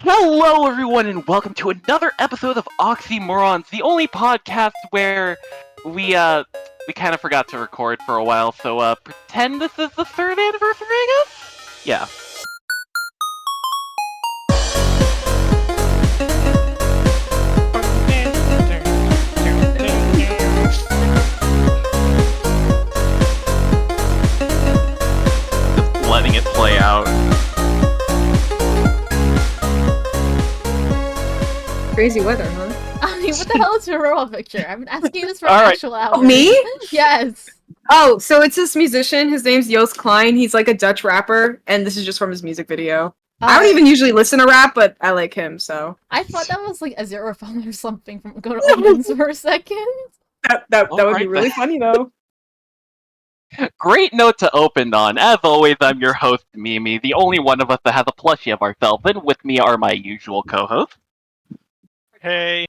Hello, everyone, and welcome to another episode of Auxy Morons, the only podcast where we kind of forgot to record for a while, so, pretend this is the third anniversary, I guess? Yeah. Just letting it play out. Crazy weather, huh? I mean, what the hell is your profile picture? I've been asking you this for Alright. actual hours. Me? Yes. Oh, so it's this musician. His name's Joost Klein. He's like a Dutch rapper, and this is just from his music video. I don't even usually listen to rap, but I like him, so. I thought that was like a zero phone or something from Go to Omens for a second. That would be really funny, though. Great note to open on. As always, I'm your host, Mimi, the only one of us that has a plushie of ourselves, and with me are my usual co-hosts. Hey.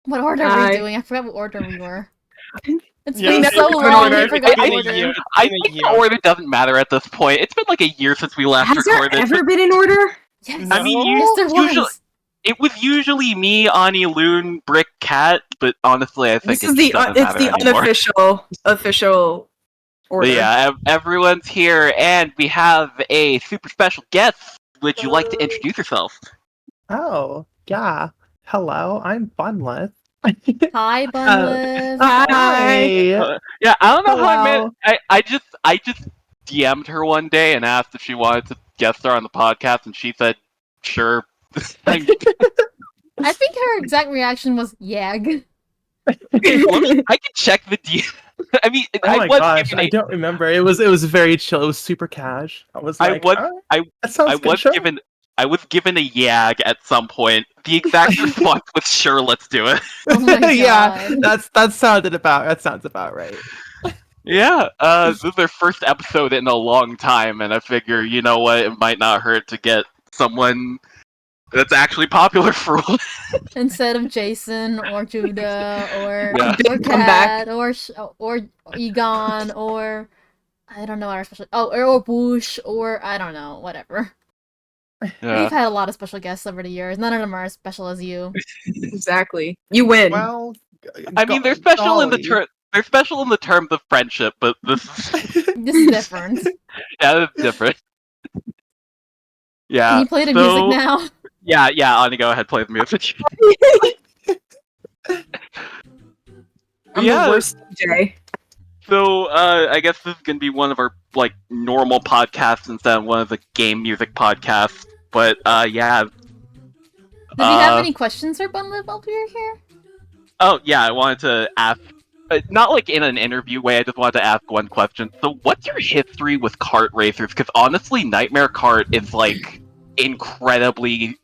What order were Hi. we doing? I forgot what order we were. It's Yeah, been it's so been long, order. I forgot the It's been a order. year. I think the order doesn't matter at this point. It's been like a year since we last Has there recorded. ever been an order? Yes. I mean, No. Yes, there was. usually it was usually me, Ani, Loon, Brick, Cat, but honestly, I think This is the unofficial order. But yeah, everyone's here, and we have a super special guest. Would you like to introduce yourself? Oh, yeah. Hello, I'm Bunlith. Hi, Bunlith. Hi. Yeah, I don't know how I Hello. met. I just DM'd her one day and asked if she wanted to guest star on the podcast, and she said, "Sure." I think her exact reaction was yeag. I can check the DM. I mean, Oh I my was gosh, given I don't remember. It was very chill. It was super cash. I was like, that sounds I good, was sure. given a yeag at some point. The exact response was, "Sure, let's do it." Oh my Yeah, god. that sounds about right. Yeah, this is their first episode in a long time, and I figure, you know what, it might not hurt to get someone that's actually popular for once. Instead of Jason or Judah or Yeah. or Come back. Cat or Egon or I don't know our special or Bush or I don't know, whatever. Yeah. We've had a lot of special guests over the years. None of them are as special as you. Exactly. You win. Well, I mean, they're special in the golly. they're special in the terms of friendship, but this This is different. yeah, it's different. Yeah. Can you play the so- music now? Yeah, Ani, go ahead, play the music. I'm Yeah. the worst DJ. So, I guess this is gonna be one of our, like, normal podcasts instead of one of the game music podcasts. But, yeah. Did you have any questions for Bunlith while we were here? Oh, yeah, I wanted to ask, not like in an interview way, I just wanted to ask one question. So, what's your history with kart racers? Because honestly, Nightmare Kart is, like, incredibly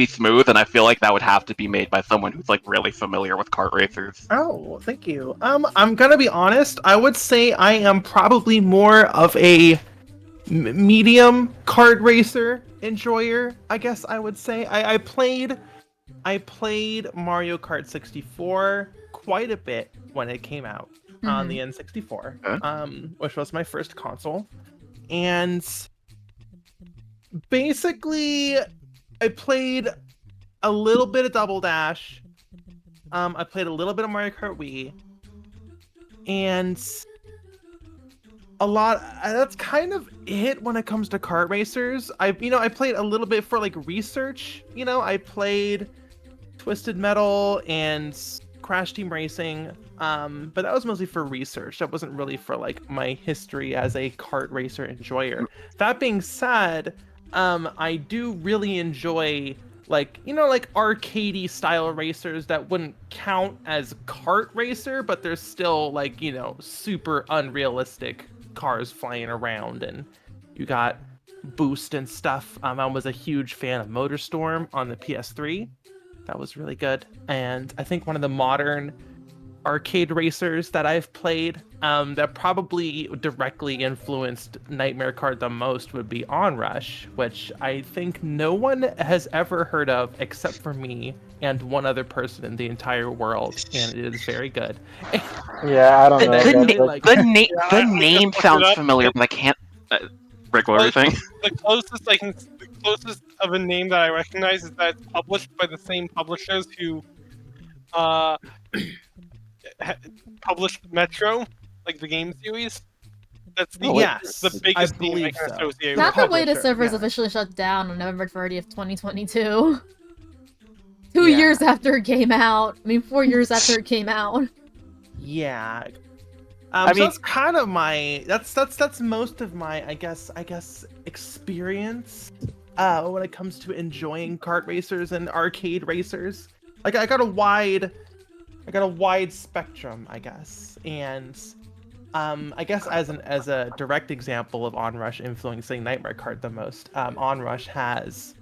smooth, and I feel like that would have to be made by someone who's, like, really familiar with kart racers. Oh, thank you. I'm gonna be honest. I would say I am probably more of a medium kart racer enjoyer. I guess I would say I played Mario Kart 64 quite a bit when it came out on the N64, which was my first console, and basically I played a little bit of Double Dash. I played a little bit of Mario Kart Wii, and a lot. That's kind of it when it comes to kart racers. I played a little bit for like research. I played Twisted Metal and Crash Team Racing, but that was mostly for research. That wasn't really for like my history as a kart racer enjoyer. That being said, I do really enjoy like arcadey style racers that wouldn't count as kart racer, but they're still like, super unrealistic cars flying around, and you got boost and stuff. I was a huge fan of MotorStorm on the PS3. That was really good. And I think one of the modern arcade racers that I've played that probably directly influenced Nightmare Kart the most would be Onrush, which I think no one has ever heard of except for me and one other person in the entire world, and it is very good. Yeah, I don't know. The name sounds familiar, but I can't. Rick, what were you saying? The closest I can closest of a name that I recognize is that it's published by the same publishers who uh, published Metro, like the game series. That's the Yes, the biggest I name I believe can so. associate The with. Not the way the publisher, servers yeah. officially shut down on November 30th, 2022. 2 Yeah. years after it came out. I mean, 4 years after it came out. Yeah. I So mean- that's kind of my that's most of my I guess experience when it comes to enjoying kart racers and arcade racers. Like I got a wide spectrum, I guess. And I guess as a direct example of Onrush influencing Nightmare Kart the most, Onrush has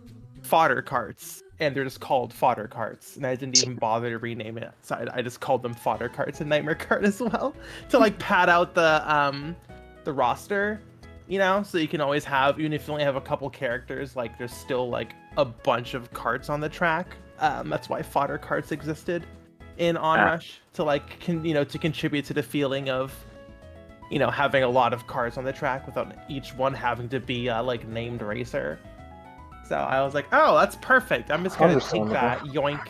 fodder carts, and they're just called fodder carts, and I didn't even bother to rename it, so I just called them fodder carts in Nightmare Kart as well, to like pad out the roster, you know, so you can always have, even if you only have a couple characters, like there's still like a bunch of carts on the track. That's why fodder carts existed in Onrush, to like to contribute to the feeling of having a lot of cars on the track without each one having to be like named racer. So I was like, oh, that's perfect. I'm just gonna take that, yoink.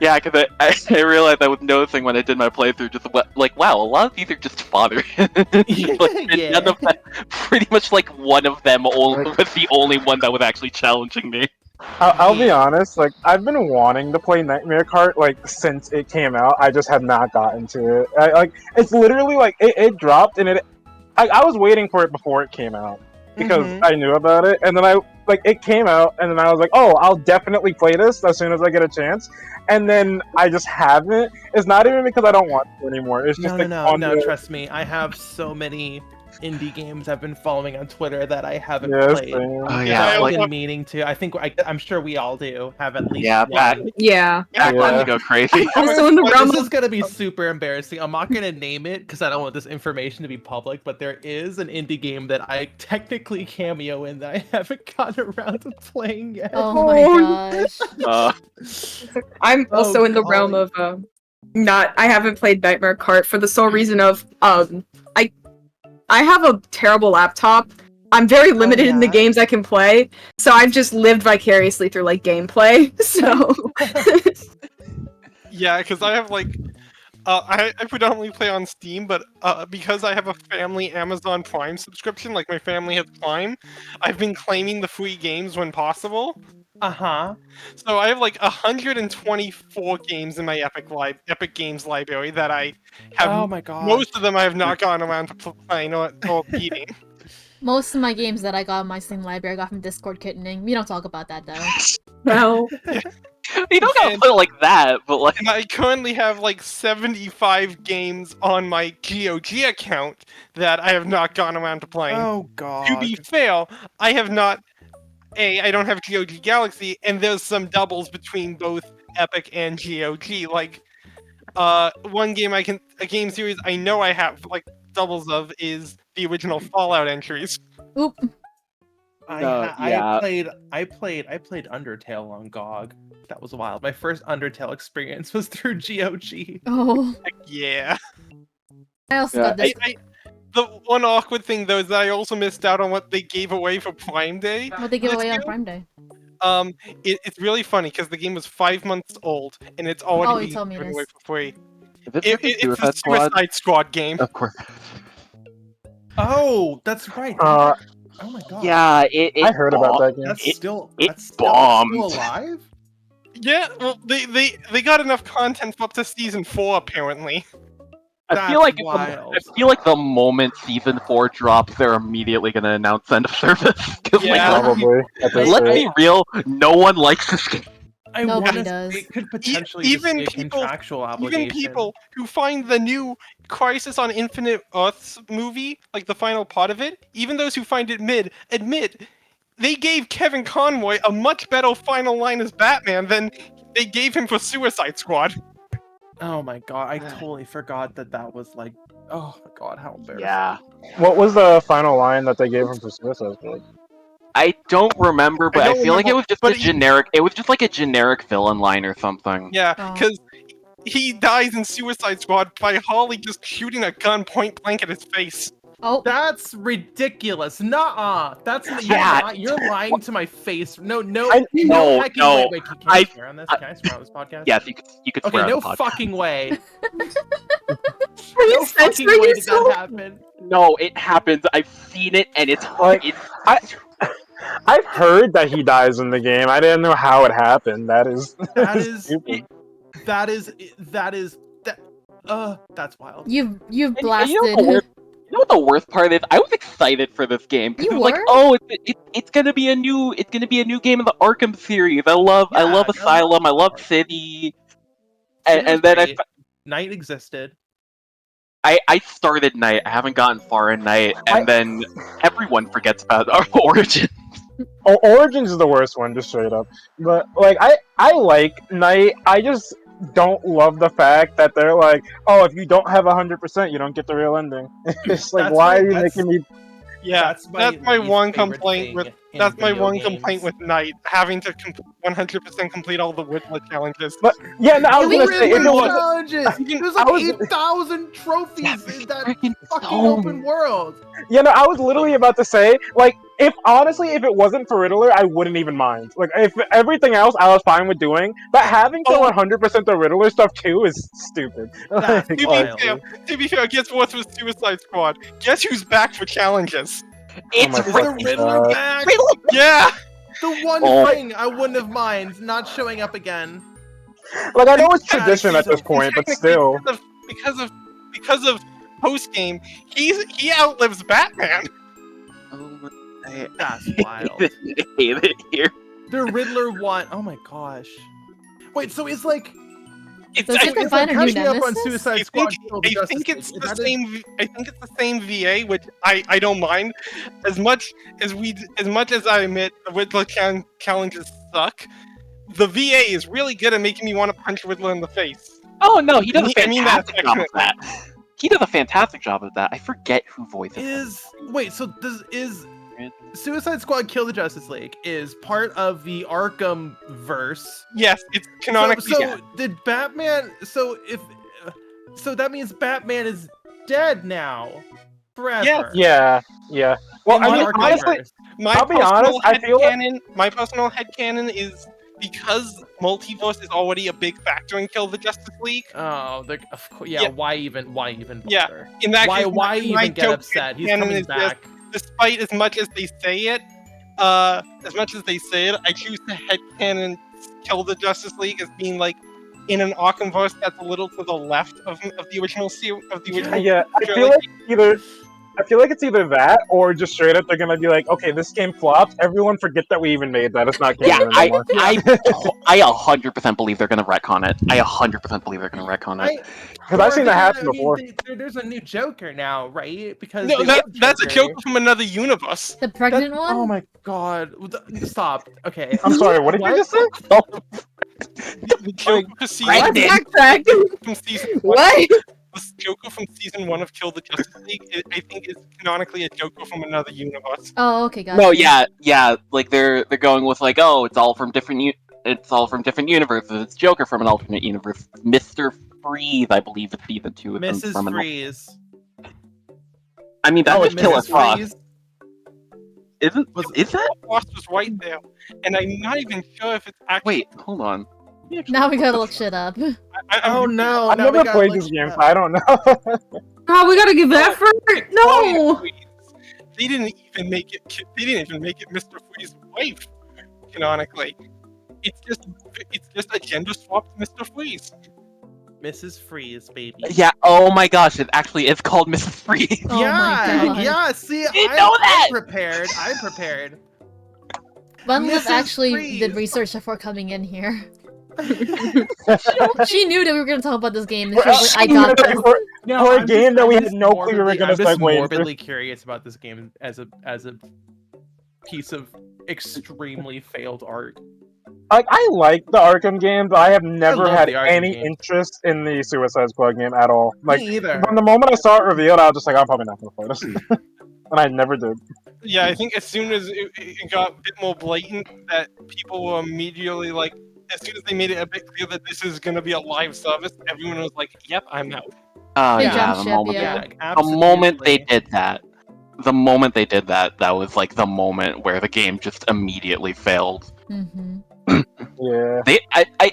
Yeah, because I realized I was noticing when I did my playthrough, just like, wow, a lot of these are just fodder. Like, Yeah. none of them, pretty much like one of them was the only one that was actually challenging me. I'll be honest, like, I've been wanting to play Nightmare Kart, like, since it came out. I just have not gotten to it. It's literally, like, it dropped, and I was waiting for it before it came out, because I knew about it, and then it came out, and then I was like, oh, I'll definitely play this as soon as I get a chance, and then I just haven't. It's not even because I don't want to anymore, it's just No, trust me, I have so many indie games I've been following on Twitter that I haven't played. Oh I've yeah, like, been meaning to. I'm sure we all do have at least yeah, one. Yeah. back when to go crazy. Also in the realm This is of gonna be super embarrassing. I'm not gonna name it because I don't want this information to be public, but there is an indie game that I technically cameo in that I haven't gotten around to playing yet. Oh my gosh. I'm also in the golly. realm of I haven't played Nightmare Kart for the sole reason of I have a terrible laptop. I'm very limited in the games I can play, so I've just lived vicariously through like gameplay. So Yeah, because I have like, I predominantly play on Steam, but because I have a family Amazon Prime subscription, like my family has Prime, I've been claiming the free games when possible. So I have like 124 games in my Epic Games library that I have. Oh my god. Most of them I have not gotten around to playing or beating. Most of my games that I got in my Steam library I got from Discord kittening. We don't talk about that though. well, You don't gotta put it like that, but like, And I currently have like 75 games on my GOG account that I have not gone around to playing. Oh god. To be fair, I have not. I don't have GOG Galaxy, and there's some doubles between both Epic and GOG. Like, one game a game series I know I have like doubles of is the original Fallout entries. Oop. I played Undertale on GOG. That was wild. My first Undertale experience was through GOG. Oh. Yeah. I also got this. The one awkward thing though is that I also missed out on what they gave away for Prime Day. What they give this away on year. Prime Day. It's really funny because the game was 5 months old and it's already Oh, you being told me given this. away for free. if It's the Suicide Squad game. of course. Oh, that's right. Uh, Oh my god. Yeah, I heard about that game. That's It still bombed. alive? Yeah, well, they got enough content for up to season 4 apparently. I feel like wild. the moment season 4 drops, they're immediately gonna announce end of service. 'Cause, Yeah. Probably. At this let's rate. be real, no one likes this game. I Nobody wanna does. say it could potentially even just be a people- contractual obligation. Even people who find the new Crisis on Infinite Earths movie, like the final part of it, even those who find it mid, admit they gave Kevin Conroy a much better final line as Batman than they gave him for Suicide Squad. Oh my god, I totally forgot that was like. Oh my god, how embarrassing. Yeah. What was the final line that they gave him for Suicide Squad? I don't remember, but I, don't feel like it remember, was just but a generic. It was just like a generic villain line or something. Yeah, Oh. because he dies in Suicide Squad by Harley just shooting a gun point blank at his face. Oh, That's ridiculous. Nuh-uh. That's Yeah. you're lying to my face. No, No, hecking no. way. Wait, can I swear on this? Can I swear on this podcast? Yes, you could Okay, swear no on the podcast. fucking way. Are you No fucking censoring way did that yourself? happen. No, it happens. I've seen it, and it's Like, it's I've heard that he dies in the game. I didn't know how it happened. That is That is stupid. That's wild. you've and you blasted. know what the worst part is? I was excited for this game because You like, were? oh, it's gonna be a new game in the Arkham series. I love Yeah, Asylum. I love City. It was And then great. Night existed. I started Night. I haven't gotten far in Night, and then everyone forgets about our Origin. Origins is the worst one, just straight up. But like, I like Night. I just don't love the fact that they're like, oh, if you don't have 100%, you don't get the real ending. It's like, That's why are you that's- making me? Yeah, that's my least one favorite complaint thing with in that's my video one games. complaint with Knight, having to 100% complete all the Whitla challenges. But yeah, no, I was We gonna say, if it Riddler was, challenges. There's like I was- 8,000 trophies in that Freaking fucking so open world. yeah, no, I was literally about to say, like, if it wasn't for Riddler, I wouldn't even mind. Like, if everything else I was fine with doing, but having to 100% the Riddler stuff too is stupid. That's Like, wild. To be fair, guess what's with Suicide Squad? Guess who's back for challenges? It's my Is the fucking Riddler God. back? Yeah! The one Oh. thing I wouldn't have mind not showing up again. Like, I know it's Yeah, tradition at this so- point, but Technically, still. because of post game, he outlives Batman. That's wild. I hate it here. The Riddler one. Oh my gosh. Wait, so it's like It's, Does I, it think- find a new catching up on nemesis? Suicide I Squad. think, Kill the I Justice think it's League. the That is- same. I think it's the same VA, which I don't mind. As much as I admit the Riddler challenges suck, the VA is really good at making me want to punch Riddler in the face. Oh no, he does a I mean that fantastic job of that. He does a fantastic job of that. I forget who voices him. Wait, so is Suicide Squad Kill the Justice League is part of the Arkham verse? Yes, it's canonically. So did Batman? So that means Batman is dead now, forever. Yeah. Well, In I the mean, Arkham honestly, verse. I'll be honest, I feel like- my personal headcanon is because multiverse is already a big factor in Kill the Justice League. Oh, of course. Yeah, Yeah. Why even bother? Yeah, In that Why case, why my even get joke upset? He's headcanon coming is back. despite as much as they say it, I choose to headcanon Kill the Justice League as being like in an Arkhamverse that's a little to the left of the original series of the original. Yeah, I feel like it's either that or just straight up they're gonna be like, okay, this game flopped. Everyone forget that we even made that. It's not Yeah, canon I anymore. 100% believe they're gonna retcon it. I 100% believe they're gonna retcon it. Because I've seen that happen before. There's a new Joker now, right? Because No, they that's a love joke from another universe. The pregnant one? Oh my god! Stop. Okay. I'm sorry, what did you just say? The Joker for season, What? Backtrack. from season one, What? the Joker from season 1 of Kill the Justice League, I think is canonically a Joker from another universe. Oh, okay, gotcha. No, yeah, like they're going with like, oh, it's all from different universes. It's Joker from an alternate universe. Mr. Freeze, I believe, it's season 2 of them Mrs. from an. Freeze. I mean, that's it's just Killer Mrs. Frost, Freeze. is that? Frost was right there, and I'm not even sure if it's actually. Wait, hold on. Now we gotta look shit up. Oh no! I've now we never gotta played look this game, it so up. I don't know. Oh, we gotta give effort. No. They didn't even make it. They didn't even make it Mr. Freeze's wife. Canonically, it's just a gender swapped Mr. Freeze. Mrs. Freeze, baby. Yeah. Oh my gosh, it actually is called Mrs. Freeze. Oh yeah, my god. yeah. See, didn't know that! I'm prepared. I'm prepared. Bunlith Mrs. actually Freeze. did research before coming in here. She knew that we were gonna talk about this game, and she was like, "I got this." For a game that we had no clue we were gonna I'm just start waiting for. morbidly curious about this game as a piece of extremely failed art. Like, I like the Arkham games, but I have never love had the Arkham any games. interest in the Suicide Squad game at all. Like, Me either. from the moment I saw it revealed, I was just like, I'm probably not gonna play this. And I never did. Yeah, I think as soon as it got a bit more blatant, that people were immediately like, as soon as they made it a bit clear that this is going to be a live service, everyone was like, "Yep, I'm out." Oh They yeah, jumped the ship, moment, yeah. the moment they did that. the moment they did that, that was like the moment where the game just immediately failed. Mm-hmm. Yeah.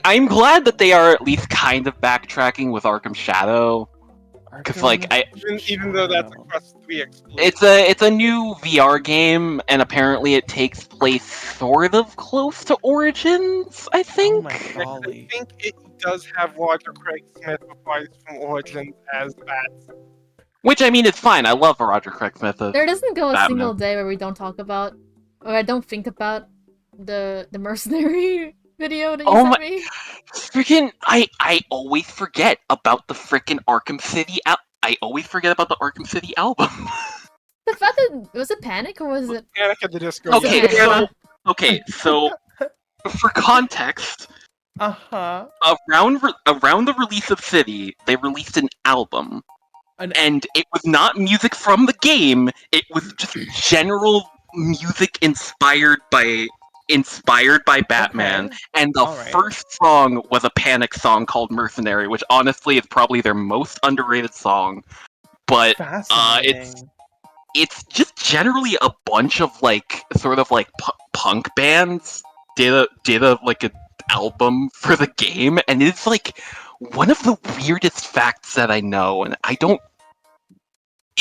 I'm glad that they are at least kind of backtracking with Arkham Shadow, because like Even though that's a Quest 3 exclusive. it's a new VR game, and apparently it takes place sort of close to Origins. I Oh think. my I golly. think it does have Roger Craig Smith reprised from Origins as that. Which I mean, it's fine. I love Roger Craig Smith. There doesn't go a Batman. single day where we don't talk about, or I don't think about the mercenary video that you Oh sent my- me. Freaking! I always forget about the freaking Arkham City. I always forget about the Arkham City album. The fact that was it Panic or was it? Panic at the Disco. Okay, Yeah. so for context, Uh-huh. around the release of City, they released an album, and it was not music from the game. It was just general music inspired by Batman. Okay. And the Alright. first song was a Panic song called "Mercenary," which honestly is probably their most underrated song. But Fascinating. it's just generally a bunch of like sort of like punk bands did a like an album for the game, and it's like one of the weirdest facts that I know, and I don't.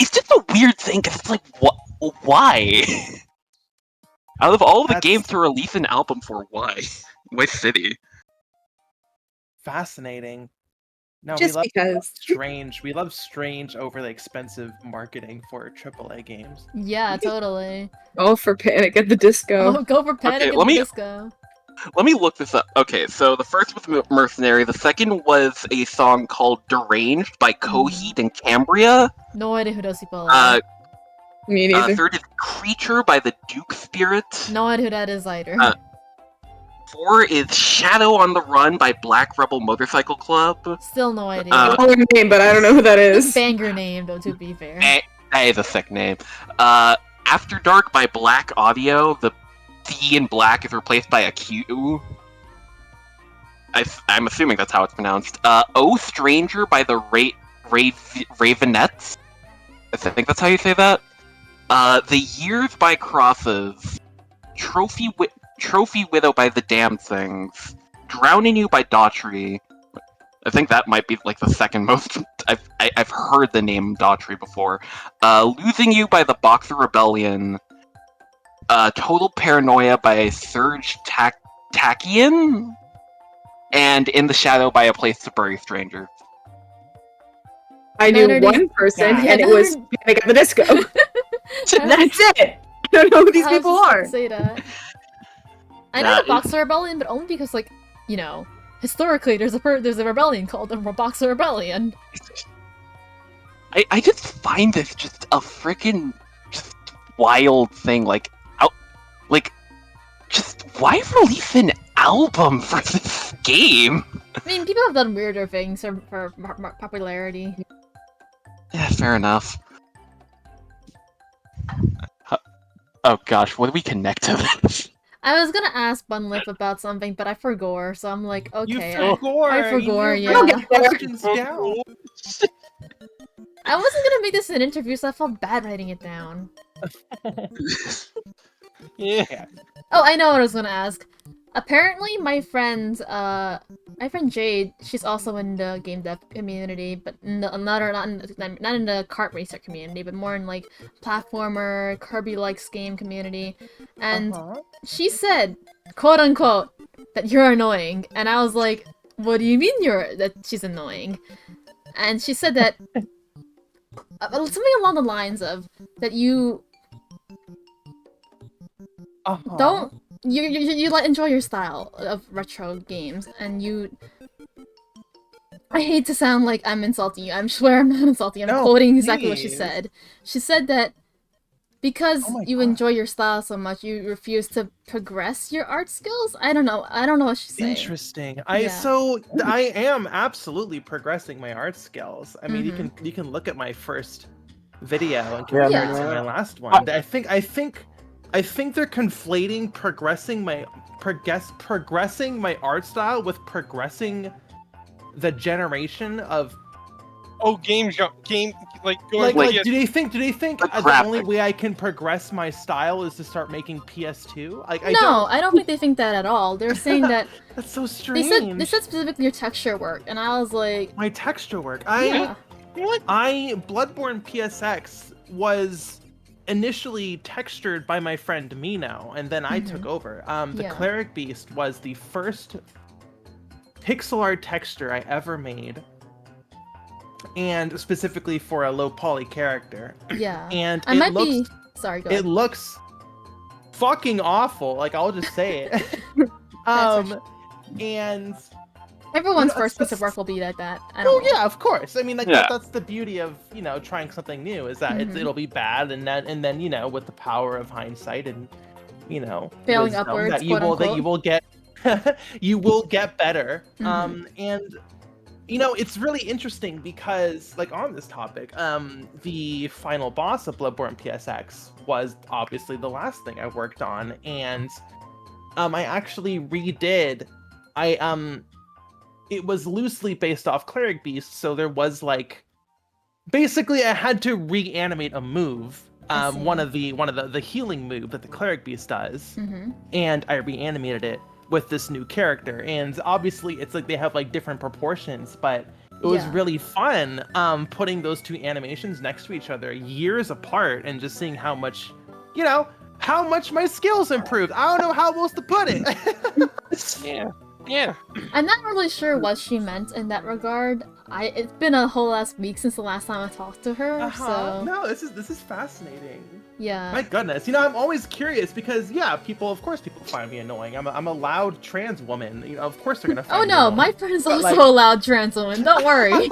It's just a weird thing because it's like what? Why? Out of all the That's- games to release an album for, why? Why City? Fascinating. No, Just we love strange, overly expensive marketing for AAA games. Yeah, totally. Oh, for Panic at the Disco. Oh, go for Panic Okay, at let the me- Disco. Let me look this up. Okay, so the first was Mercenary. The second was a song called "Deranged" by Coheed and Cambria. No idea who those people are. Me neither. Third is "Creature" by the Duke Spirit. No idea who that is either. 4 is "Shadow on the Run" by Black Rebel Motorcycle Club. Still no idea. I know her name, but I don't know who that is. Banger name though, to be fair. That is a sick name. After Dark by Black Audio. The D in Black is replaced by a Q. I'm assuming that's how it's pronounced. "Oh Stranger" by the Ravenettes. I think that's how you say that. "The Years" by Crosses. Trophy Widow" by the Damn Things. "Drowning You" by Daughtry. I think that might be like the second most. I've heard the name Daughtry before. "Losing You" by the Boxer Rebellion. "Total Paranoia" by Serge Takian. And "In the Shadow" by A Place to Bury Strangers. I knew None of one these- person, Yeah, and it none was of- Panic at the Disco. That's it. I don't know who these I was people just about are. to say that. I know That the Boxer Rebellion, but only because, like, you know, historically there's a rebellion called the Boxer Rebellion. I just find this just a freaking just wild thing. Just why release an album for this game? I mean, people have done weirder things for popularity. Yeah, fair enough. Oh gosh, what do we connect to this? I was gonna ask Bunlith about something, but I forgot, so I'm like, okay. You forgot. I forgot, You yeah. wrote the questions down. I wasn't gonna make this an interview, so I felt bad writing it down. Yeah. Oh, I know what I was gonna ask. Apparently, my friend Jade, she's also in the game dev community, but not in the kart racer community, but more in like platformer, Kirby-like game community. And she said, quote unquote, that you're annoying, and I was like, what do you mean that she's annoying? And she said that something along the lines of that you don't you like enjoy your style of retro games, and you. I hate to sound like I'm insulting you. I swear I'm not insulting you. I'm quoting exactly what she please. said. She said that because Oh my you God. enjoy your style so much, you refuse to progress your art skills. I don't know. I don't know what she's saying. Interesting. Yeah. I am absolutely progressing my art skills. I mean, you can look at my first video and compare Yeah. it to my last one. I think they're conflating progressing my art style with progressing the generation of Oh, game going Like, do they think the the only graphics. way I can progress my style is to start making PS2? Like, I don't think they think that at all. They're saying that That's so they strange. said specifically your texture work, and I was like, My texture work. yeah, Bloodborne PSX was initially textured by my friend Mino, and then I took over. The Yeah. Cleric Beast was the first pixel art texture I ever made, and specifically for a low poly character. yeah. And I it might looks be. Sorry, go it ahead. looks fucking awful. Like, I'll just say it. That's And Everyone's you know, first piece of that's- work will be like that. I oh don't know. yeah, of course. I mean, like Yeah. that's the beauty of trying something new is that Mhm. it'll be bad, and then with the power of hindsight and Failing wisdom, upwards, that you quote, will get you will get better. Mhm. And it's really interesting because, like, on this topic, the final boss of Bloodborne PSX was obviously the last thing I worked on, and I actually redid. It was loosely based off Cleric Beast, so there was basically I had to reanimate a move, I see. one of the healing move that the Cleric Beast does, Mhm. and I reanimated it with this new character. And obviously it's like they have different proportions, but it was Yeah. really fun putting those two animations next to each other years apart and just seeing how much my skills improved. I don't know how else to put it. Yeah. I'm not really sure what she meant in that regard. It's been a whole last week since the last time I talked to her, so No, this is fascinating. yeah. My goodness, I'm always curious because people find me annoying. I'm a loud trans woman. Of course they're gonna find Oh me no, annoying. my friend's But, also a loud trans woman. Don't worry.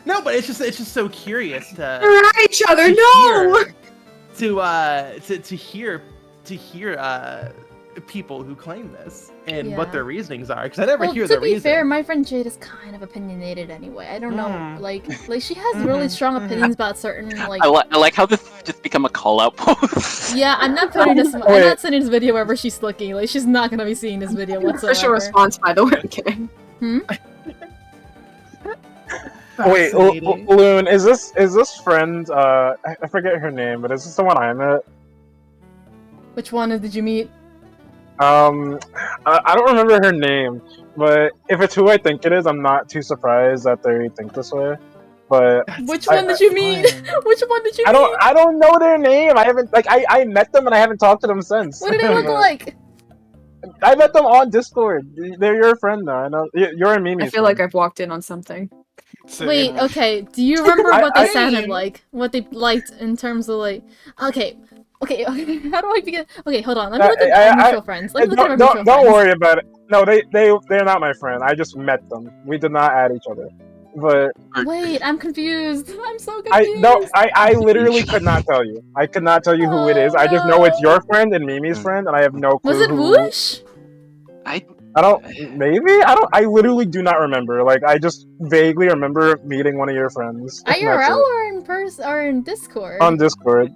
No, but it's just so curious to They're at each other. No. to hear people who claim this and what Yeah. their reasonings are, because I never Well, hear to their be reason. fair, my friend Jade is kind of opinionated anyway. I don't know, Mm. like she has really strong opinions about certain I like how this has just become a call out post. Yeah, I'm not putting this. I'm Wait. not sending this video wherever she's looking. Like, she's not gonna be seeing this video whatsoever. Official response, by the way. I'm kidding. Wait, Fascinating. Loon, is this friend? I forget her name, but is this the one I met? Which one did you meet? I don't remember her name, but if it's who I think it is, I'm not too surprised that they think this way. But Which one did you meet? Which one did you meet? I don't know their name. I haven't I met them and I haven't talked to them since. What did they look like? I met them on Discord. They're your friend now. I know you're a Mimi's I feel like friend. I've walked in on something. Wait, okay. Do you remember what they I sounded mean- like? What they liked in terms of okay. How do I begin? Okay, hold on. Let me look at our mutual friends. Let me look at our mutual Don't friends. worry about it. No, they're not my friend. I just met them. We did not add each other. But Wait, I'm confused. I'm so confused. I literally could not tell you. I could not tell you who it is. I just know it's your friend and Mimi's friend, and I have no clue. Was it who... Whoosh? I don't. Maybe I literally do not remember. Like, I just vaguely remember meeting one of your friends. That's IRL it. or in person or in Discord? On Discord.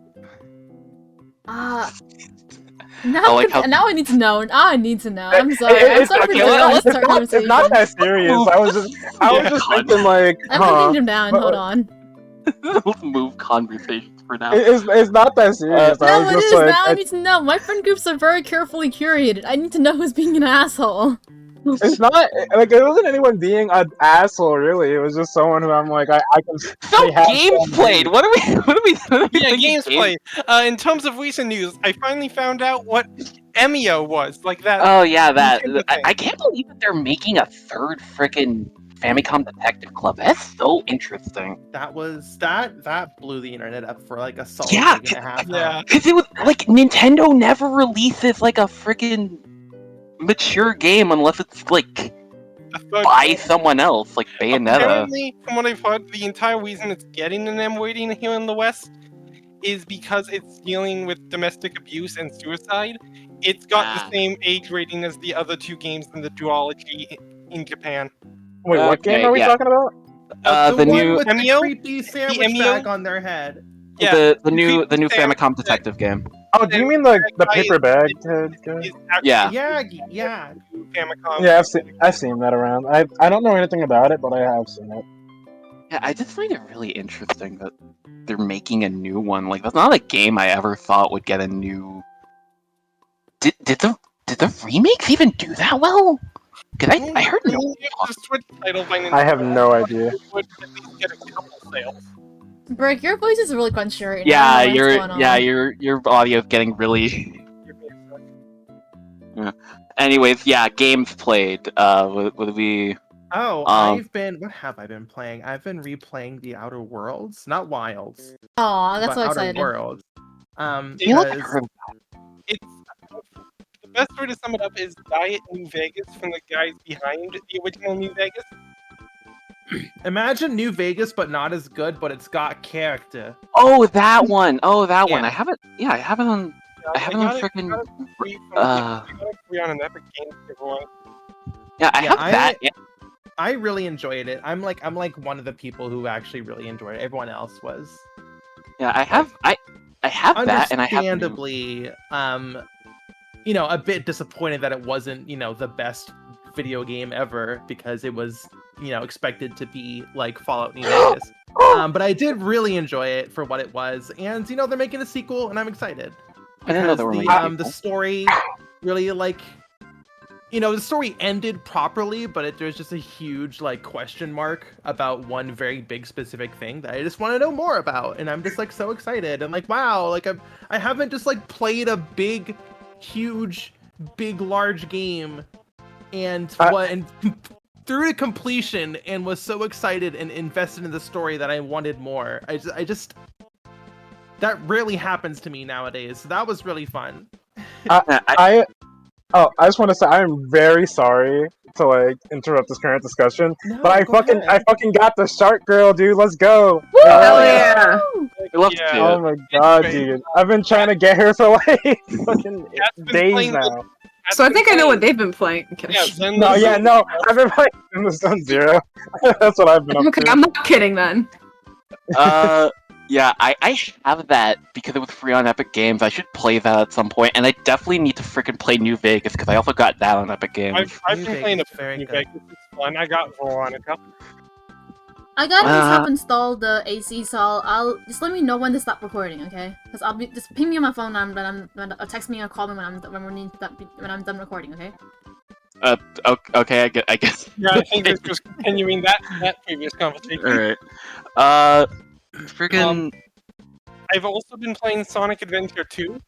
Now, I like how- now I need to know. Now I need to know. I'm sorry. It- I'm it's, sorry for okay, this let's conversation. it's not that serious. I was just thinking like, I'm huh. taking him down. Hold on. Let's move conversations for now. It's not that serious. I No, was it just is. like, Now I need to know. My friend groups are very carefully curated. I need to know who's being an asshole. it's not like it wasn't anyone being an asshole. Really, it was just someone who I'm like, I can. No they have games fun. played. What are we Yeah, thinking games played. In terms of recent news, I finally found out what lmao was. Like that. Oh yeah, that Nintendo thing. I can't believe that they're making a third frickin' Famicom Detective Club. That's so interesting. That blew the internet up for like a solid Yeah, week and a half. Yeah. Because it was like Nintendo never releases like a frickin' mature game unless it's like A third by someone else, like Bayonetta. Apparently, from what I've heard, the entire reason it's getting an M rating here in the West is because it's dealing with domestic abuse and suicide. It's got the same age rating as the other two games in the duology in Japan. Wait, what Okay, game are we yeah. talking about? The one new with the lmao? creepy sandwich lmao? bag on their head. Yeah, the new Creepy Famicom Sam- Detective game. Oh, do you mean like the Guy paper is- bag? is actually Yeah. Yeah. Famicom. Yeah, I've seen that around. I don't know anything about it, but I have seen it. Yeah, I just find it really interesting that they're making a new one. Like, that's not a game I ever thought would get a new. Did the remakes even do that well? Cause I heard no. The Switch title by Nintendo. I have no idea. Would at least get a couple sales. Brick, your voice is really crunchy right now. Yeah, Your your audio's getting really. Yeah. Anyways, yeah, games played. Would we? Oh, what have I been playing? I've been replaying The Outer Worlds, not Wilds, Aw, that's but so Outer exciting. Worlds. I feel like I Because heard It's the best way to sum it up is Diet New Vegas from the guys behind the original New Vegas. imagine New Vegas, but not as good, but it's got character. Oh, that one! Oh, that one! Yeah. I haven't. Yeah, I haven't on. I haven't on freaking. I got it free on an Epic Games giveaway. Yeah, I Yeah, have that. Yeah. I really enjoyed it. I'm like one of the people who actually really enjoyed it. Everyone else was Yeah, I have. I have that, and I have. understandably, a bit disappointed that it wasn't, the best video game ever because it was, expected to be like Fallout New Vegas. But I did really enjoy it for what it was, and they're making a sequel, and I'm excited. I didn't know they were making a The sequel. story really the story ended properly, but there's just a huge question mark about one very big specific thing that I just want to know more about, and I'm just so excited and wow, I haven't just played a big, huge, large game and through to completion and was so excited and invested in the story that I wanted more. I just that rarely happens to me nowadays. So that was really fun. I just want to say I'm very sorry to interrupt this current discussion, No, but I go ahead. fucking got the shark girl, dude. Let's go. Hell yeah! I love to see Yeah. Oh my god, great. dude. I've been trying to get her for fucking That's been days playing now. So I think I know what they've been playing. Okay, Yeah, Zen No, Lizard. yeah, no. I've been playing Zenless Zone Zero. That's what I've been up okay, to. I'm not kidding then. Yeah, I have that because it was free on Epic Games. I should play that at some point, and I definitely need to freaking play New Vegas because I also got that on Epic Games. I've New been playing Vegas a is very New good. Vegas. It's fun. I got Veronica. I gotta stop install the AC, so I'll just let me know when to stop recording, okay? Because I'll be just ping me on my phone or text me or call me when I'm done recording, okay? Okay, I guess. Yeah, I think it's just continuing that previous conversation. Alright. Freaking. I've also been playing Sonic Adventure 2.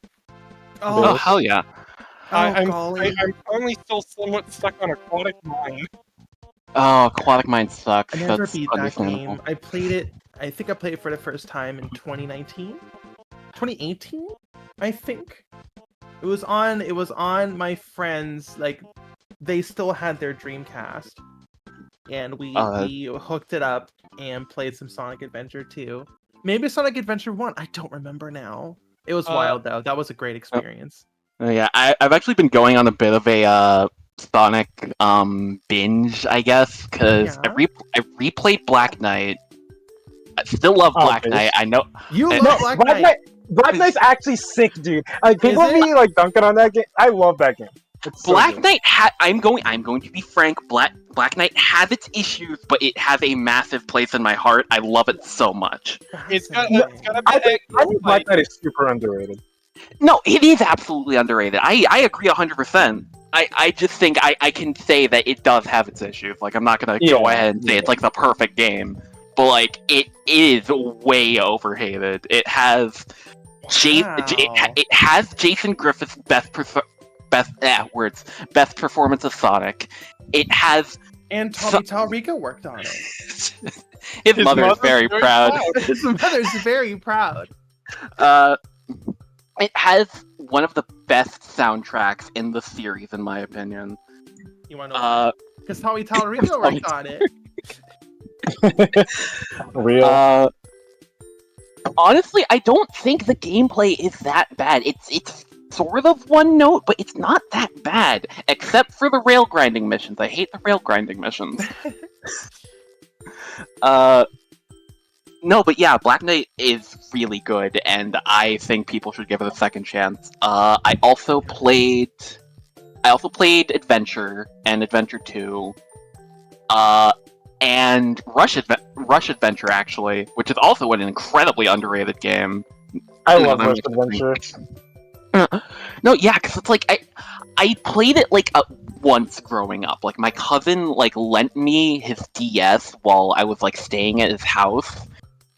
Oh, hell yeah. I'm golly. I'm currently still somewhat stuck on Aquatic Mine. Oh, Aquatic Mind sucks. I never That's beat that understandable. game. I played it. I think I played it for the first time in 2019, 2018. I think it was on my friends. They still had their Dreamcast, and we hooked it up and played some Sonic Adventure 2. Maybe Sonic Adventure 1. I don't remember now. It was wild though. That was a great experience. Yeah, I've actually been going on a bit of a Sonic binge, I guess, because Yeah? I replayed Black Knight. I still love Black bitch. Knight. I know. You No, love Black Knight. Black Knight's actually sick, dude. People Is it? be dunking on that game. I love that game. It's so Black good. Knight I'm going to be frank. Black Knight has its issues, but it has a massive place in my heart. I love it so much. It's got No, a I bit think of Black Knight is super underrated. No, it is absolutely underrated. I agree 100%. I just think I can say that it does have its issues. I'm not gonna go ahead and say it's the perfect game, but it is way overhated. It has it has Jason Griffith's best performance of Sonic. It has And Tommy Tallarico worked on it. his mother's very proud. His mother's very proud. It has one of the best soundtracks in the series, in my opinion. You want to know? Because Tommy Tallarico worked on it. Real. Honestly, I don't think the gameplay is that bad. It's sort of one note, but it's not that bad, except for the rail grinding missions. I hate the rail grinding missions. No, but yeah, Black Knight is really good, and I think people should give it a second chance. I also played Adventure and Adventure 2. and Rush Adventure actually, which is also an incredibly underrated game. I You know, love I'm Rush just Adventure. No, yeah, because it's like I played it like once growing up. Like my cousin like lent me his DS while I was like staying at his house,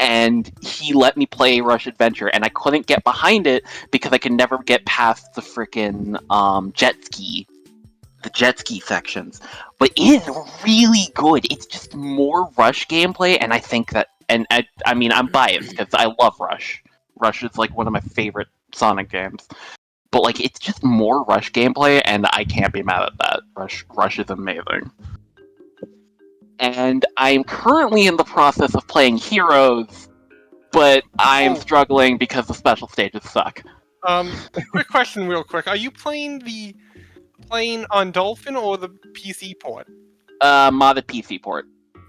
and he let me play Rush Adventure, and I couldn't get behind it because I could never get past the freaking the jet ski sections. But it is really good. It's just more Rush gameplay, and I think that, and I mean, I'm biased because I love Rush. Rush is like one of my favorite Sonic games. But like, it's just more Rush gameplay, and I can't be mad at that. Rush is amazing. And I'm currently in the process of playing Heroes, but I'm struggling because the special stages suck. Quick question, real quick. Are you playing on Dolphin or the PC port? Modded PC port.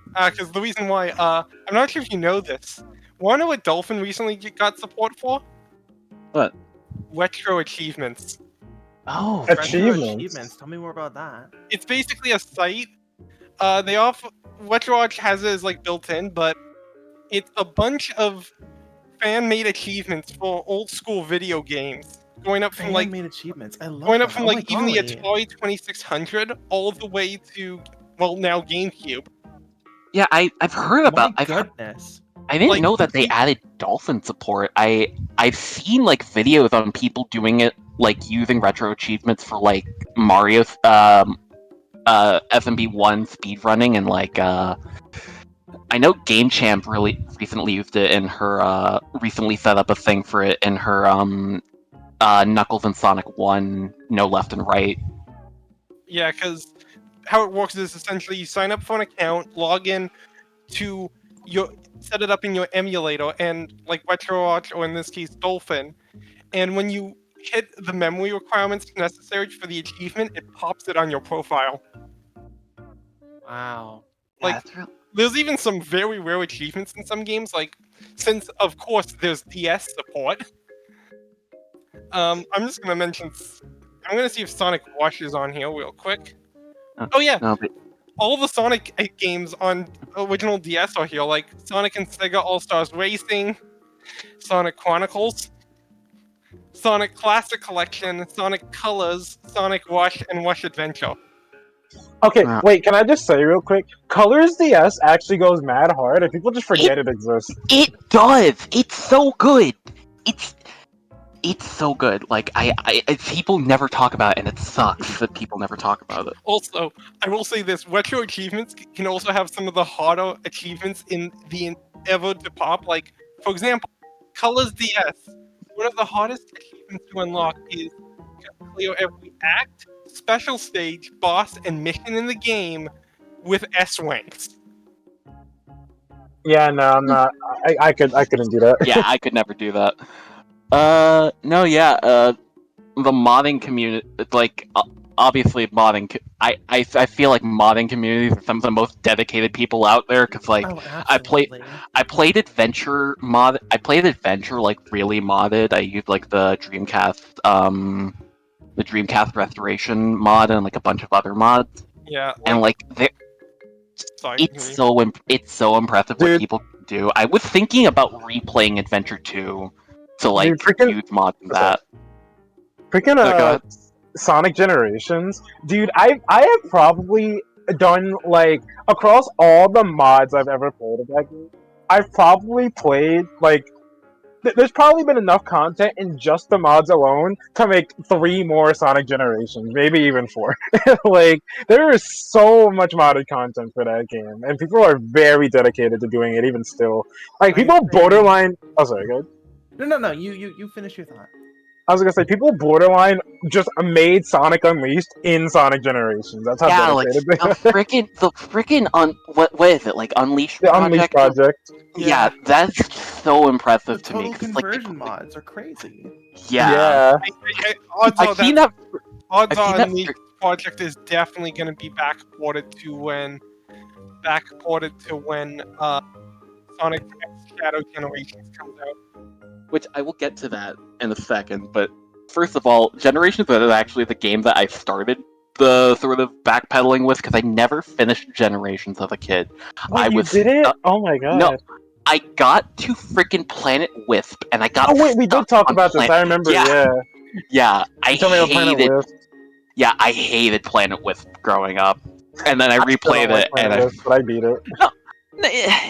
Because the reason why, I'm not sure if you know this. Wanna know what Dolphin recently got support for? What? Retro achievements. Oh, Achievements. Tell me more about that. It's basically a site. They offer Retro Arch has it as like built in, but it's a bunch of fan-made achievements for old school video games, going up from like made achievements. I love going up that. from Oh my like even the golly. Atari 2600 all the way to now GameCube. yeah, I've heard about. My goodness. I didn't Like, know that they added Dolphin support. I've seen like videos on people doing it, like using retro achievements for like Mario's SMB1 speedrunning, and like I know Game Champ really recently used it in her recently set up a thing for it in her Knuckles and Sonic 1 No Left and Right. Yeah, because how it works is essentially you sign up for an account, log in to set it up in your emulator, and like RetroArch, or in this case Dolphin, and when you hit the memory requirements necessary for the achievement, it pops it on your profile. Wow. Like, That's real. there's even some very rare achievements in some games, like, since of course there's DS support. I'm just gonna mention, I'm gonna see if Sonic Rush is on here real quick. Oh yeah, No, but all the Sonic games on original DS are here, like Sonic and Sega All-Stars Racing, Sonic Chronicles, Sonic Classic Collection, Sonic Colors, Sonic Rush, and Rush Adventure. Okay, Wow. wait, can I just say real quick? Colors DS actually goes mad hard, and people just forget it exists. it does. It's so good. It's so good. Like people never talk about it, and it sucks that people never talk about it. Also, I will say this: retro achievements can also have some of the harder achievements in the ever to pop. Like, for example, Colors DS. One of the hardest achievements to unlock is to clear every act, special stage, boss, and mission in the game with S ranks. Yeah, no, I'm not. I couldn't do that. Yeah, I could never do that. No, yeah, the modding community, like, obviously modding, I feel like modding communities are some of the most dedicated people out there, because, like, Oh, I absolutely. played Adventure like, really modded. I used, like, the Dreamcast restoration mod and, like, a bunch of other mods, Yeah, and, like, sorry, it's so impressive what Dude. people do. I was thinking about replaying Adventure 2 to like Dude, freaking- use mods and that. Freaking No, go ahead. Sonic Generations, dude. I have probably done like across all the mods I've ever played of that game. I've probably played like. There's probably been enough content in just the mods alone to make 3 more Sonic Generations, maybe even 4. Like, there is so much modded content for that game, and people are very dedicated to doing it even still. Like, I people agree. borderline. Oh, sorry, go ahead. No. You finish your thought. I was gonna say, people borderline just made Sonic Unleashed in Sonic Generations. That's how Yeah, like dedicated they are. the freaking what is it, like Unleashed The Unleashed Project. Yeah, that's so The impressive to me. total 'Cause, like, conversion mods are crazy. yeah. odds I've are seen that that. odds I've seen are that the project is definitely going to be backported to when Sonic X Shadow Generations comes out. Which I will get to that in a second, but first of all, Generations is actually the game that I started the sort of backpedaling with because I never finished Generations as a kid. Wait, I you was did it? stuck- Oh my god. No, I got to freaking Planet Wisp, and I got Oh wait, we did stuck talk on about this. I remember. Yeah. Yeah, I You told me about Planet hated. Wisp. Yeah, I hated Planet Wisp growing up, and then I Still don't replayed like it, and Planet I Wisp, but I beat it.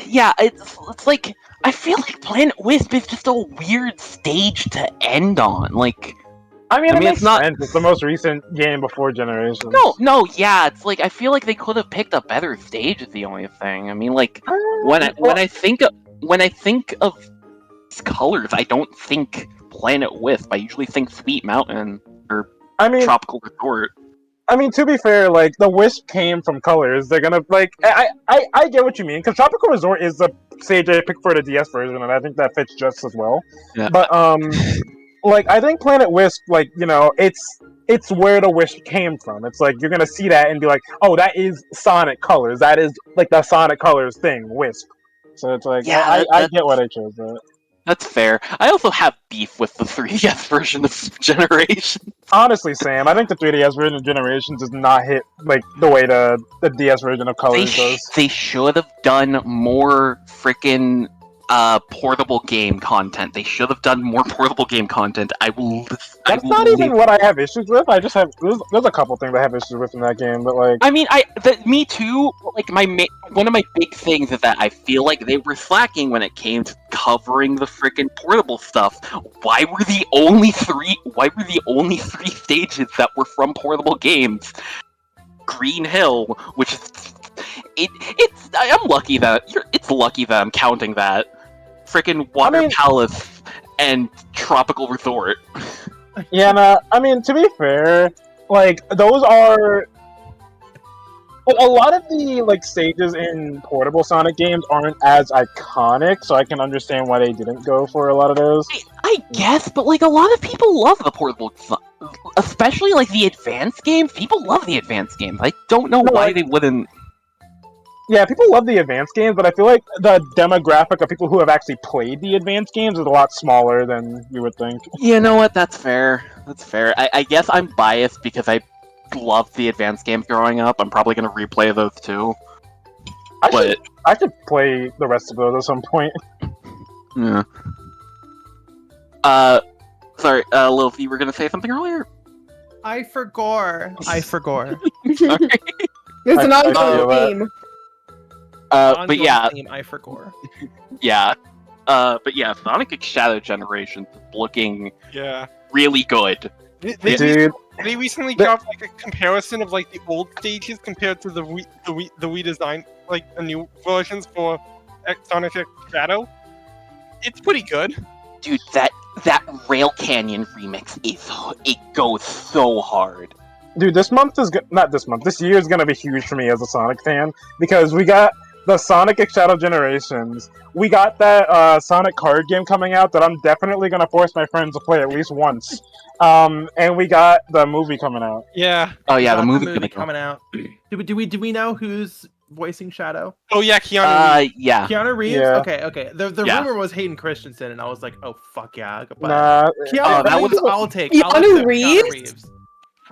yeah, it's like I feel like Planet Wisp is just a weird stage to end on. Like, I mean, it it's makes not. sense. It's the most recent game before Generations. No, yeah, it's like I feel like they could have picked a better stage. Is the only thing. I mean, like when I think of these colors, I don't think Planet Wisp. I usually think Sweet Mountain or I mean, Tropical Resort. I mean, to be fair, like the Wisp came from Colors. They're gonna like. I get what you mean because Tropical Resort is the stage I picked for the DS version, and I think that fits just as well. Yeah. But like I think Planet Wisp, like it's where the Wisp came from. It's like you're gonna see that and be like, oh, that is Sonic Colors. That is like the Sonic Colors thing, Wisp. So it's like Yeah, I get what I chose. But That's fair. I also have beef with the 3DS version of Generation. honestly, Sam, I think the 3DS version of Generations does not hit like the way the DS version of Colors does. They should have done more freaking portable game content. They should have done more portable game content. That's not even what I have issues with. I just have there's a couple things I have issues with in that game, but like I mean, me too. Like one of my big things is that I feel like they were slacking when it came to covering the freaking portable stuff. Why were the only three stages that were from portable games? Green Hill, which is I'm lucky that it's lucky that I'm counting that. Freaking Water Palace and Tropical Resort. Yeah, no, I mean, to be fair, like, those are... Like, a lot of the, like, stages in portable Sonic games aren't as iconic, so I can understand why they didn't go for a lot of those. I guess, but, like, a lot of people love the portable... Especially, like, the advanced games. People love the advanced games. I don't know why they wouldn't... Yeah, people love the advanced games, but I feel like the demographic of people who have actually played the advanced games is a lot smaller than you would think. You know what? That's fair. That's fair. I guess I'm biased because I loved the advanced games growing up. I'm probably going to replay those too. I should play the rest of those at some point. Yeah. Sorry, Lilith, you were going to say something earlier? I forgot. Sorry. It's an I ongoing feel theme. But yeah, I forgot. yeah. But yeah, Sonic X Shadow Generations is looking Yeah. really good. Dude, They recently dropped like a comparison of like the old stages compared to the redesign, like the new versions for Sonic X Shadow. It's pretty good. Dude, that Rail Canyon remix it goes so hard. Dude, this year is gonna be huge for me as a Sonic fan, because we got the Sonic X Shadow Generations, we got that Sonic card game coming out that I'm definitely gonna force my friends to play at least once, and we got the movie coming out. Yeah. Oh yeah, the Got movie coming out. Do we know who's voicing Shadow? Oh yeah, Keanu Reeves. Yeah. Keanu Reeves? Yeah. Okay. The Yeah. rumor was Hayden Christensen, and I was like, oh fuck yeah. But Nah, Keanu that Reeves, was- I'll take. Keanu Reeves?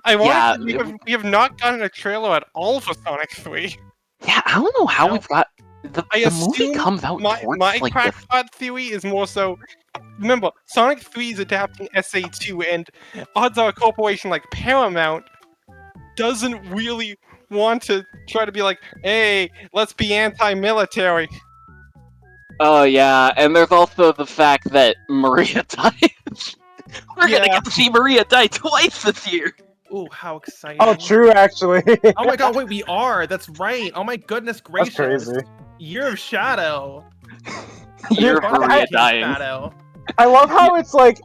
I want Yeah, we have not gotten a trailer at all for Sonic 3. Yeah, I don't know how No. we've got the movie assume comes out My towards like this. crackpot theory is more so. Remember, Sonic 3 is adapting SA2, and odds are a corporation like Paramount doesn't really want to try to be like, hey, let's be anti-military. Oh yeah, and there's also the fact that Maria died. We're gonna get to see Maria die twice this year. Ooh, how exciting! oh, true, actually. Oh my god, wait, we are. That's right. Oh my goodness That's gracious! crazy. Year of Shadow. Year of Bunlith Maria King dying. Shadow. I love how it's like,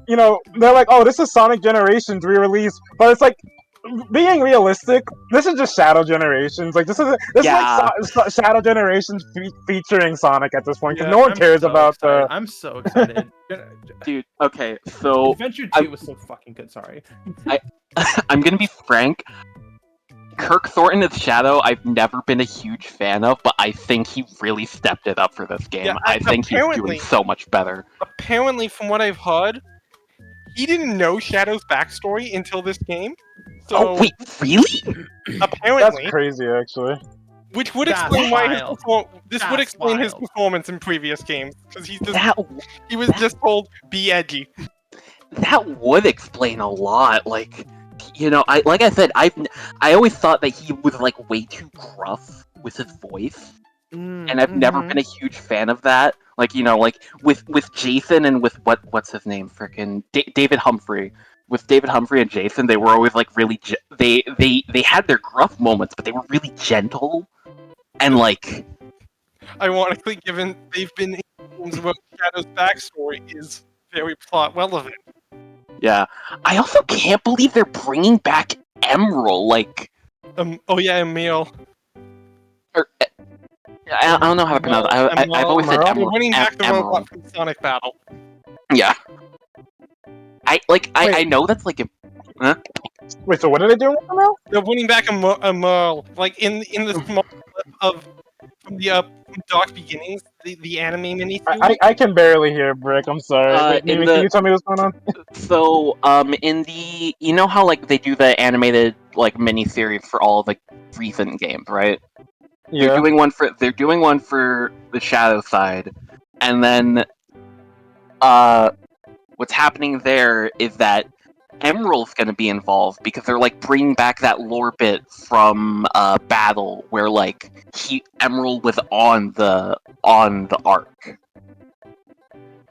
you know, they're like, oh, this is Sonic Generations re-release, but it's like, being realistic, this is just Shadow Generations. Like, this is Yeah. like Shadow Generations featuring Sonic at this point, because Yeah, no one I'm cares so about excited. I'm so excited. Dude, okay, so Adventure 2 was so fucking good. Sorry. I'm gonna be frank. Kirk Thornton as Shadow, I've never been a huge fan of, but I think he really stepped it up for this game. Yeah, I think he's apparently- doing so much better. Apparently, from what I've heard, he didn't know Shadow's backstory until this game. So Oh wait, really? That's apparently, crazy, actually. which would That's explain why his wild. this would That's explain his wild. performance in previous games because That he was just told be edgy. that would explain a lot. Like, you know, like I said, I always thought that he was like way too gruff with his voice, and I've never been a huge fan of that. Like, you know, like with Jason and with what's his name, frickin' David Humphrey. With David Humphrey and Jason, they were always like really they had their gruff moments, but they were really gentle and like. Ironically, given they've been in games where Shadow's backstory is very plot relevant. Yeah, I also can't believe they're bringing back Emerald. Like, Oh yeah, Emil. or, I don't know how to pronounce it. I've always said Emerald? Emerald. We're winning back the Emerald. robot from Sonic Battle. Yeah. I Wait. know that's like a. Wait, so what are they doing with them now? They're winning back a Merle, like in the small clip of from the Dark Beginnings, the anime mini. I can barely hear, Brick. I'm sorry. Wait, In Mimi, the- can you tell me what's going on? So in the you know how like they do the animated like mini series for all of the recent games, right? They're Yeah. doing one for the Shadow side, and then what's happening there is that Emerald's going to be involved because they're like bringing back that lore bit from Battle where like Emerald was on the arc.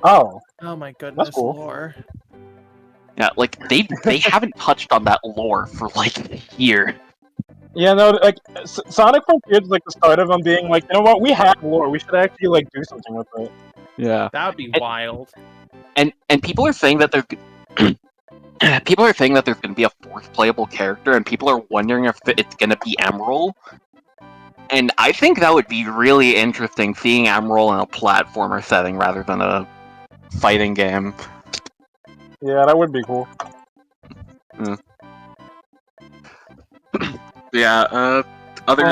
Oh. Oh my goodness, cool. lore. Yeah, like they haven't touched on that lore for like a year. Yeah, no, like Sonic Frontiers is like the start of them being like, you know what, we have lore. We should actually like do something with it. Yeah, That would be wild. and people are saying that people are saying that there's going to be a fourth playable character, and people are wondering if it's going to be Emerald. And I think that would be really interesting, seeing Emerald in a platformer setting rather than a fighting game. Yeah, that would be cool. Yeah. Other.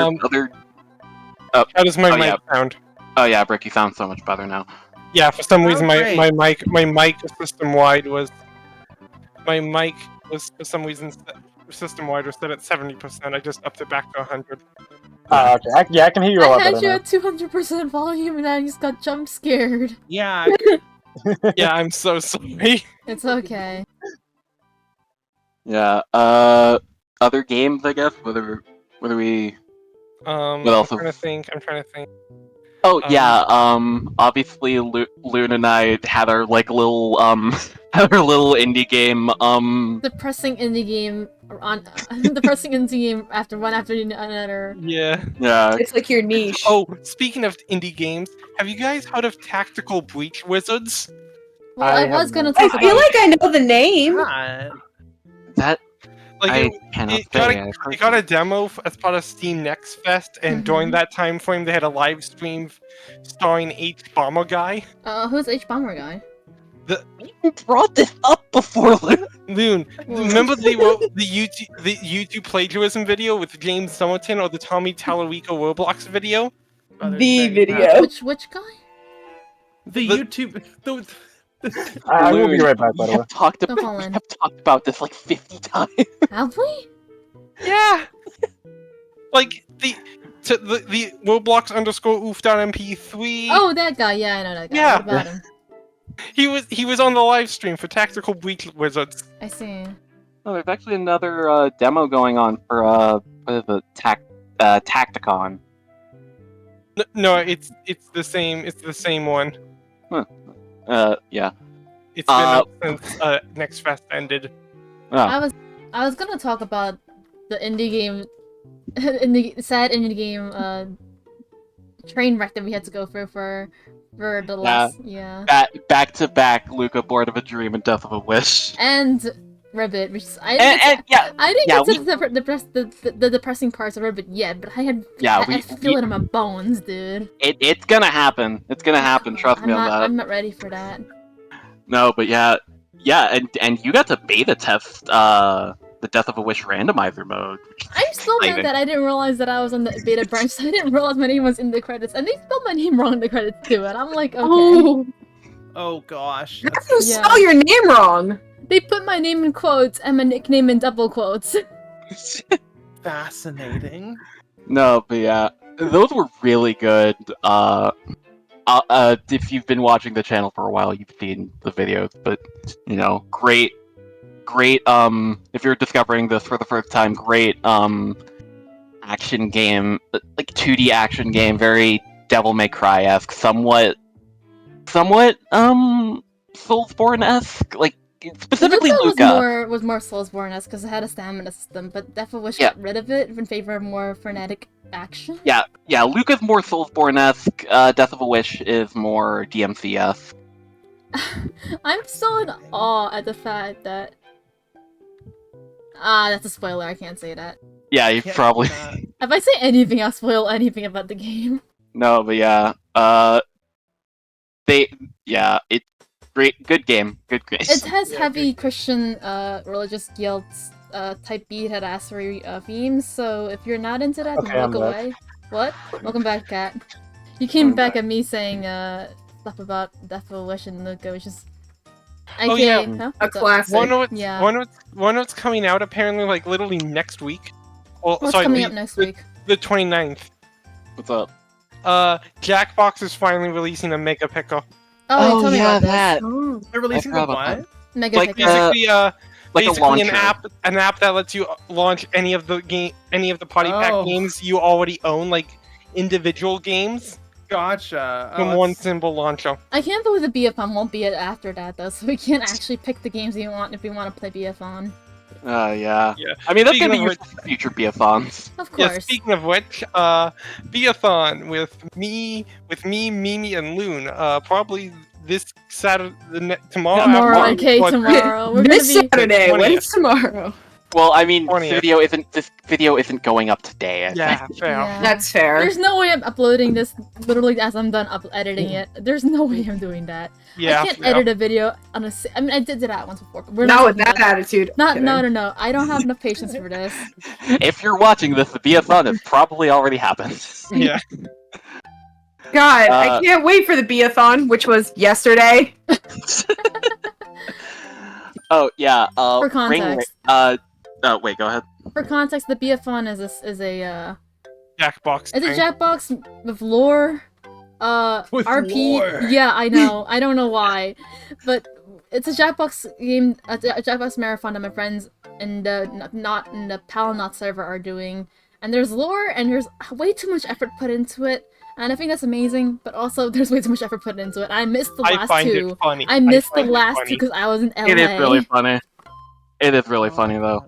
How does my Oh, mic yeah. sound? Oh yeah, Brick, you sound so much better now. Yeah, for some reason great. my mic system wide was for some reason system wide was set at 70%. I just upped it back to 100. Okay. I can hear you a I lot had better you now. at 200% volume and I just got jump scared. Yeah. Yeah, I'm so sorry. It's okay. Yeah. Other games, I guess. Whether we. I'm else trying to is- think. I'm trying to think. Oh yeah. Obviously, Loon and I had our like little had our little indie game. Depressing indie game on depressing indie game after one after another. Yeah. Yeah. It's like your niche. Oh, speaking of indie games, have you guys heard of Tactical Breach Wizards? Well, I I was have gonna I talk feel about like I know the name. God. That Like I it, cannot it got say. it got a demo as part of Steam Next Fest, and during Mhm. that time frame, they had a live stream starring H Bomber Guy. who's H Bomber guy? You brought this up before, Loon. Loon, remember the YouTube plagiarism video with James Somerton or the Tommy Tallarico Roblox video? Others The saying video. Which guy? The YouTube. I will be Loon, right back, by we the way. have talked Don't about fall in. this like 50 times. Have we? Yeah. Like the Roblox underscore oof.mp3. Oh, that guy. Yeah, I know that guy. Yeah. What about him? He was on the live stream for Tactical Breach Wizards. I see. Oh, there's actually another demo going on for what is it? Tacticon. No, it's the same. It's the same one. Yeah. It's been up since Next Fest ended. Oh. I was gonna talk about the indie game, sad indie game, train wreck that we had to go through for the last Back to back, Luca, Bored of a Dream, and Death of a Wish. and Ribbit, which is, I And didn't yeah, get to the depressing parts of Ribbit yet, but I feel it in my bones, dude. it's gonna happen. It's gonna happen. Trust me on that. I'm not ready for that. No, but yeah, and you got to beta test the Death of a Wish randomizer mode. I'm still mad that I didn't realize that I was on the beta branch, so I didn't realize my name was in the credits, and they spelled my name wrong in the credits too, and I'm like, okay. Oh, Oh gosh. you Yeah. spell your name wrong. They put my name in quotes and my nickname in double quotes. Fascinating. No, but yeah, those were really good. If you've been watching the channel for a while, you've seen the videos. But great. If you're discovering this for the first time, great action game, like 2D action game, very Devil May Cry-esque, somewhat Soulsborne-esque, like specifically Luca. was more Soulsborne-esque because it had a stamina system, but Death of Wish Yeah. got rid of it in favor of more frenetic action. Yeah, Luca's more Soulsborne-esque. Death of a Wish is more DMC-esque. I'm still in awe at the fact that that's a spoiler, I can't say that. Yeah, you Can't probably do that. If I say anything, I'll spoil anything about the game. no, but yeah, it's good game. It has heavy Christian, religious guilt, type beathead assery themes, so if you're not into that, Okay, then I'm look back. away. What? Welcome back, Kat. You came back at me saying, stuff about Death of a Wish and Luca, which is... Oh, yeah. Huh? A What's up? classic. Yeah. One of it's coming out apparently like literally next week. Well, What's sorry, coming up next week? the 29th. What's up? Jackbox is finally releasing a Mega Pickle. Oh, you told me about that. Oh. They're releasing the forgot about what? Mega Like, Pickle. Basically, like a basically launcher. an app that lets you launch any of the Party Pack Oh. games you already own, like individual games Gotcha. from Oh, one that's- simple launcher. I can't believe the BFON won't be it after that, though, so we can't actually pick the games we want if we want to play BFON. Yeah. Yeah. I mean, that's Speaking gonna be of your future BFons. Of Yeah, course. speaking of which, Beathon with me, Mimi, and Loon. Probably this Saturday, tomorrow. Tomorrow, after- okay, what- tomorrow. We're This gonna be... Saturday. 20th. When's tomorrow? Well, I mean, 20th. this video isn't going up today. I Yeah, think. fair. Yeah. That's fair. There's no way I'm uploading this literally as I'm done editing it. There's no way I'm doing that. Yeah, I can't fair. edit a video on a... I mean, I did that once before. But we're Not with talking that about- attitude. Not, Kidding. no. I don't have enough patience for this. If you're watching this, the BFon has probably already happened. Yeah. God, I Uh, can't wait for the Beathon, which was yesterday. Oh yeah. For context. Wait. Go ahead. For context, the BFON is a Jackbox. it's a thing. Jackbox with lore. With RP. lore. Yeah, I know. I don't know why, but it's a Jackbox game, a Jackbox marathon that my friends and not in the Palnot server are doing. And there's lore, and there's way too much effort put into it. And I think that's amazing, but also there's way too much effort put into it. I missed the I last find two. it funny. I missed the find it last two funny. because I was in LA. It is really funny. It is really funny though.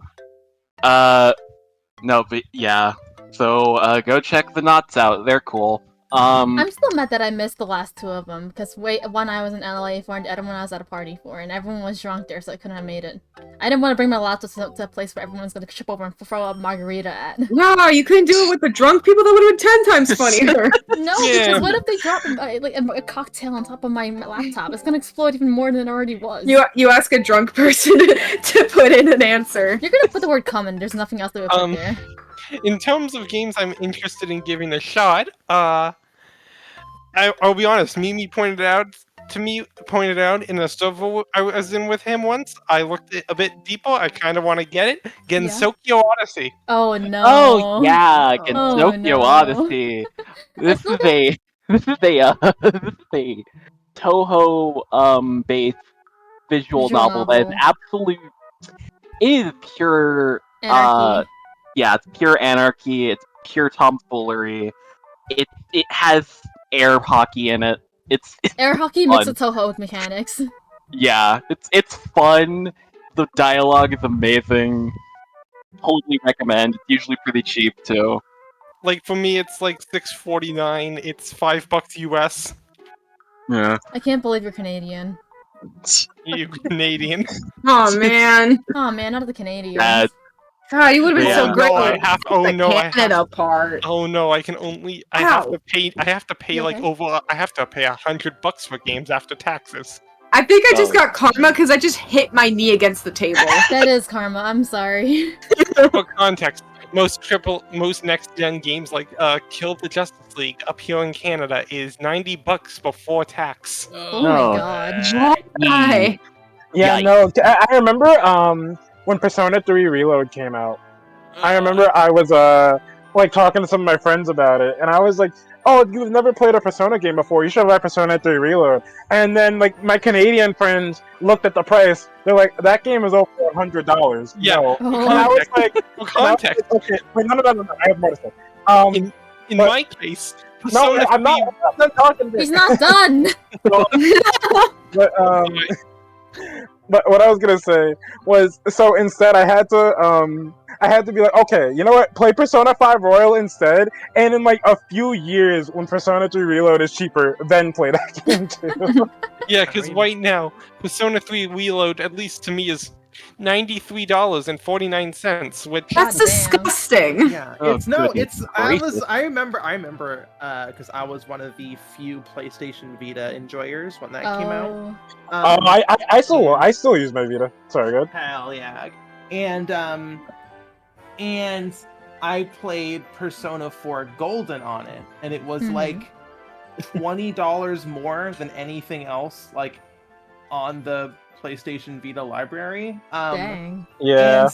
No, but yeah. So go check the knots out. They're cool. I'm still mad that I missed the last two of them, because one I was in LA for, and the other one I was at a party for, and everyone was drunk there, so I couldn't have made it. I didn't want to bring my laptop to a place where everyone's gonna trip over and throw a margarita at. No, you couldn't do it with the drunk people. That would have been 10 times funnier. No, Yeah. because what if they drop a cocktail on top of my laptop? It's gonna explode even more than it already was. you ask a drunk person to put in an answer. You're gonna put the word "common." There's nothing else that would put there. In terms of games I'm interested in giving a shot, I'll be honest. Mimi pointed out in a server I was in with him once. I looked a bit deeper. I kind of want to get it. Gensokyo Odyssey. Oh no. Oh yeah, Oh, Gensokyo no. Odyssey. This is a Toho based visual novel that is absolute. It is pure. Anarchy. Yeah, it's pure anarchy. It's pure tomfoolery. It has air hockey in it. It's Air hockey fun. mixed with Toho with mechanics. Yeah, it's fun. The dialogue is amazing. Totally recommend. It's usually pretty cheap too. Like for me, it's like $6.49. It's $5 US. Yeah. I can't believe you're Canadian. You Canadian. Oh man, Oh man, not the Canadians. God, you would have been Yeah. so great. No, I with have. the Oh no, I have. Canada part. Oh no, I can only. I Ow. have to pay. I have to pay You like okay? over. I have to pay $100 for games after taxes. I think I just Oh. got karma because I just hit my knee against the table. That is karma. I'm sorry. For context, most next gen games like Kill the Justice League up here in Canada is $90 before tax. Oh No. my god. Why? Yeah, Yikes. no, I remember when Persona 3 Reload came out. I remember I was like talking to some of my friends about it, and I was like, "Oh, you've never played a Persona game before? You should have Persona 3 Reload." And then like my Canadian friends looked at the price. They're like, "That game is over $100." Yeah. No. Oh. And I was like, For and I was context, like, "Okay, wait, no. I have more to say." in but- my case, No, Persona I'm not. 3 I'm not talking. He's not done. But but what I was gonna say was, so instead I had to be like, okay, you know what? Play Persona 5 Royal instead, and in like a few years, when Persona 3 Reload is cheaper, then play that game too. Yeah, because right now, Persona 3 Reload, at least to me, is $93.49, which That's God damn. disgusting. Yeah, Oh, it's no, goodness it's gracious. I remember, because I was one of the few PlayStation Vita enjoyers when that came out. Oh. I still use my Vita. Sorry, good. Hell yeah, and I played Persona 4 Golden on it, and it was Mhm. like $20 more than anything else like on the PlayStation Vita library. Dang. Yeah. And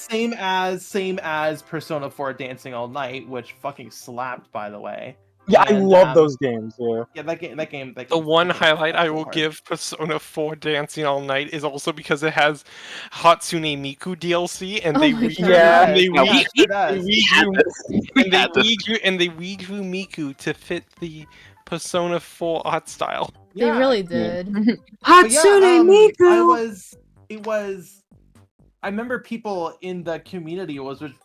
same as Persona 4 Dancing All Night, which fucking slapped, by the way. Yeah, I And, love those games. Yeah. Yeah, that game. the one fucking highlight I slapped so will hard. give Persona 4 Dancing All Night is also because it has Hatsune Miku DLC, and Oh they my re- God. Yeah. and they No, re- It does. and they redrew Miku to fit the Persona 4 art style. They Yeah, really did. but yeah, Hatsune Miku. I remember people in the community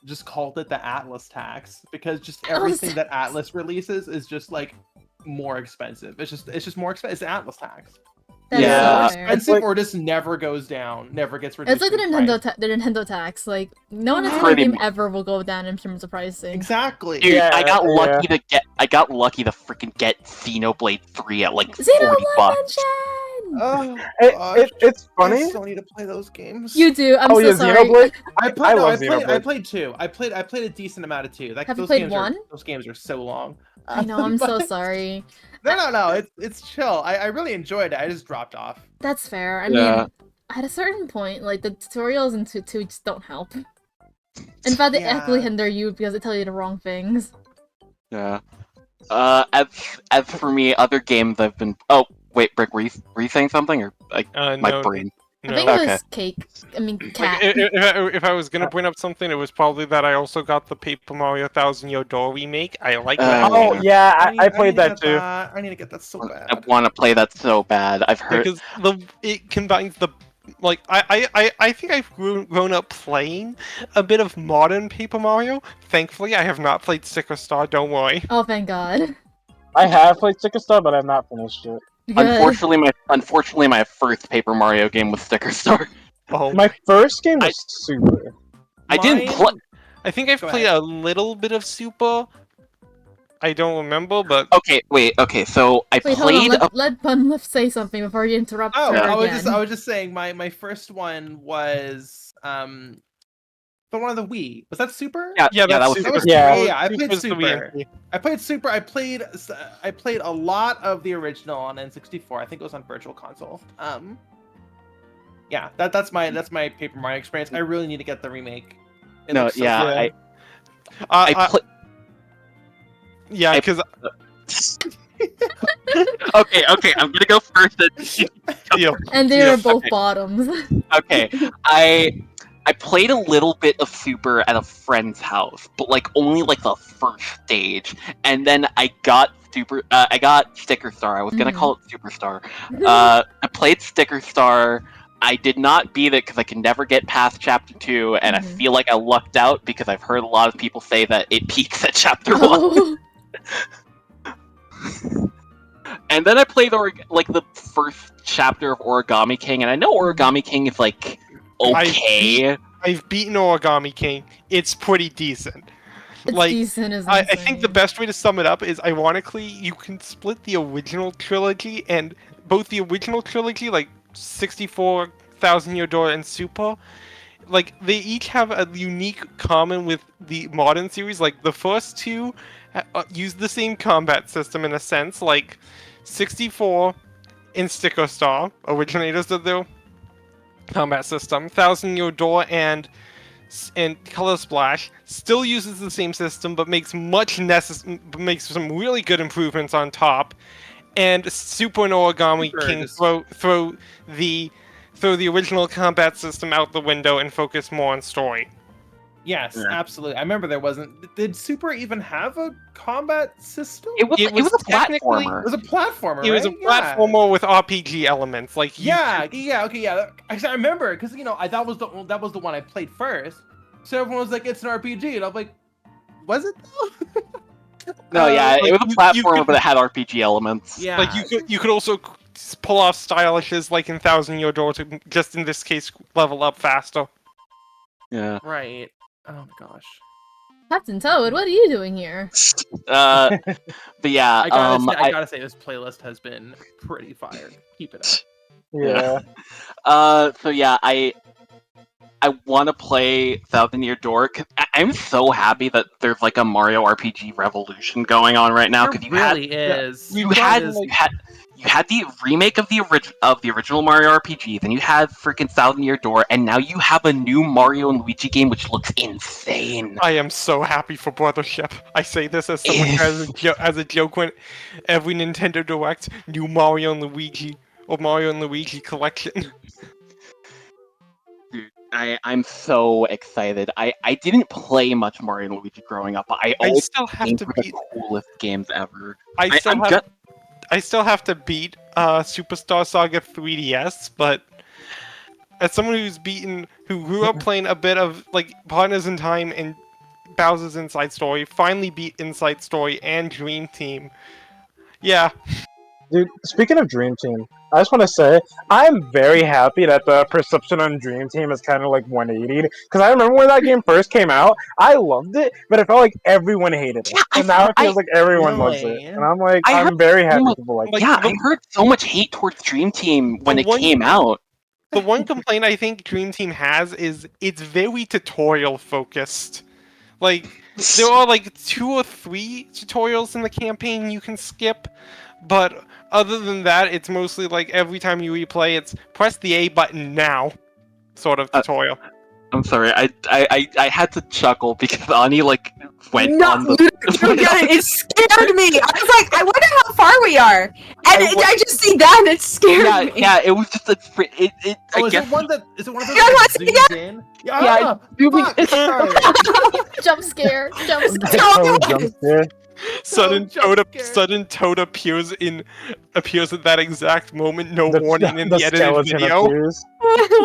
just called it the Atlas tax, because just Atlas everything that tax. Atlas releases is just like more expensive. It's just more expensive. It's the Atlas tax. That's Yeah. so fair. Expensive or just never goes down, never gets reduced. It's like the in Nintendo price. the Nintendo tax. Like no Nintendo Pretty game much. ever will go down in terms of pricing. Exactly. Dude, Yeah, I got yeah. lucky to freaking get Xenoblade 3 at like Xenoblade 40 bucks. Mention! Oh, gosh. It's I funny. still need to play those games. You do. I'm Oh so yeah, sorry. Xenoblade. I love played Xenoblade. 2. I played a decent amount of 2. Like, Have you those played games 1? Those games are so long. I know. I'm so But- sorry. No. It's chill. I really enjoyed it. I just dropped off. That's fair. I Yeah. mean, at a certain point, like the tutorials in 2 just don't help. In fact, they Yeah. actually hinder you because they tell you the wrong things. Yeah. As for me, other games I've been. Oh wait, Brick, were you saying something, or like my No, brain? I think no. it Okay. was cake. I mean, Like, cat. if I was gonna bring up something, it was probably that I also got the Paper Mario Thousand Year Door remake. I like that. Oh game. yeah, I need played to that get too. I need to get that so I bad. want to play that so bad. I've heard. Because it combines the like I think I've grown up playing a bit of modern Paper Mario. Thankfully, I have not played Sticker Star. Don't worry. Oh, thank God. I have played Sticker Star, but I've not finished it. Good. Unfortunately, my first Paper Mario game was Sticker Star. Oh, My first game was Super. I didn't Mine- play. I think I've Go played ahead. a little bit of Super. I don't remember, but Okay, wait. Okay, so I Wait, hold played. on. Let Bunlith say something before you interrupt Oh, her I again. was just saying my first one was the one of the Wii. Was that Super? yeah, that was Super. That was Yeah. yeah. I played Super's the Super. re-entry. I played Super. I played a lot of the original on N64. I think it was on Virtual Console. Yeah, that's my Paper Mario experience. I really need to get the remake. It No, looks so yeah, good. I Yeah, I- because Okay, I'm gonna go first. deal. And they were Yeah, both okay. bottoms. Okay, I played a little bit of Super at a friend's house, but like only like the first stage, and then I got I got Sticker Star. I was gonna Mhm. call it Superstar. I played Sticker Star. I did not beat it because I can never get past Chapter 2, and I Mhm. feel like I lucked out because I've heard a lot of people say that it peaks at Chapter 1. Oh. And then I played like the first chapter of Origami King, and I know Origami King is like okay. I've beaten Origami King. It's pretty decent. It's Like, decent, isn't I it? think the best way to sum it up is, ironically, you can split the original trilogy, and both the original trilogy, like 64,000 Year Door and Super, like they each have a unique common with the modern series. Like the first two use the same combat system in a sense, like 64 and Sticker Star, originators of their combat system. Thousand Year Door and and Color Splash still uses the same system, but makes makes some really good improvements on top. And Super and Origami Sure, King just- throw the original combat system out the window and focus more on story. Yes, Yeah. absolutely. I remember there wasn't. Did Super even have a combat system? It was a technically- platformer. It was a platformer. It was a right? Yeah. platformer with RPG elements, like you Yeah, okay, yeah. Actually, I remember because that was the one I played first. So everyone was like, "It's an RPG," and I'm like, "Was it though?" No, yeah, like, it was a you platformer, could- but it had RPG elements. Yeah, Like you could also pull off stylishes like in Thousand Year Door to just in this case level up faster. Yeah. right. Oh my gosh. Captain Toad, what are you doing here? But yeah, I gotta say, this playlist has been pretty fire. Keep it up. Yeah. So yeah, I want to play Thousand Year Door. 'Cause I'm so happy that there's like a Mario RPG revolution going on right now. Because It really is. you had the remake of the original Mario RPG, then you had freaking Thousand Year Door, and now you have a new Mario and Luigi game which looks insane. I am so happy for Brothership. I say this as someone who as a joke when every Nintendo Direct, new Mario and Luigi or Mario and Luigi collection. Dude, I'm so excited. I didn't play much Mario and Luigi growing up, but I I always still have think to they're the beat. coolest games ever. I still I'm have. just- I still have to beat Superstar Saga 3DS, but as someone who grew up playing a bit of like Partners in Time and Bowser's Inside Story, finally beat Inside Story and Dream Team. Yeah, Dude, speaking of Dream Team, I just want to say I'm very happy that the perception on Dream Team is kind of like 180. Because I remember when that game first came out, I loved it, but it felt like everyone hated it. Yeah, And now it feels like everyone Really? loves it. And I'm like, I I'm very happy much- people like like, yeah, the- I heard so much hate towards Dream Team when The it one- came out. the one complaint I think Dream Team has is it's very tutorial focused. Like there are like 2 or 3 tutorials in the campaign you can skip, but other than that, it's mostly like every time you replay, it's press the A button now, sort of tutorial. I'm sorry, I had to chuckle because Ani like went No, on the. you don't get it. It scared me. I was like, I wonder how far we are, and I just see that, and it scared Yeah, me. yeah, it was just a. I Oh, is guess. it one that is it one of those You guys that wanna see zooms in? Yeah, zooming- fuck, sorry. Jump scare, jump scare. Oh, jump scare. Sudden jump Toad appears at that exact moment, no warning in the edited skeleton video. appears.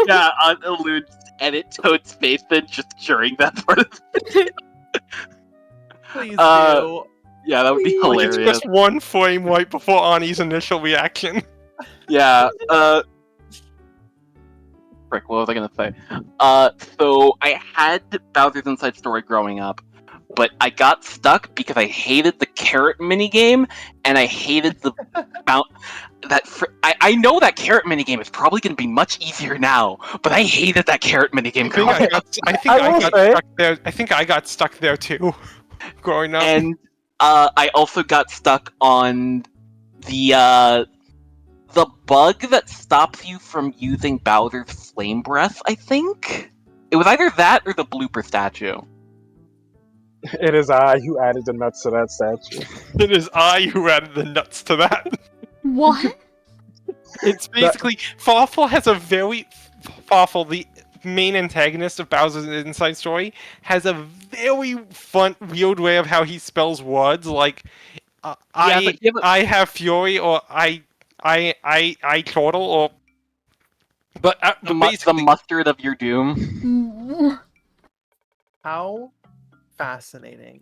Yeah, on Elude's edit Toad's face, then just during that part. Please Uh, do. Yeah, that would be Like it's hilarious. just one frame right before Ani's initial reaction. Yeah, frick, what was I gonna say? So I had Bowser's Inside Story growing up, but I got stuck because I hated the carrot minigame, and I hated the I know that carrot minigame is probably gonna be much easier now, but I hated that carrot minigame growing up. I think I got stuck there too, growing up. And I also got stuck on the bug that stops you from using Bowser's Flame Breath, I think? It was either that or the blooper statue. It is I who added the nuts to that statue. It is I who added the nuts to that. What? It's basically Farfel has a very Farfel, the main antagonist of Bowser's Inside Story, has a very fun, weird way of how he spells words. Like, I have fury, or I chortle, or but The basically, mustard of your doom. How fascinating.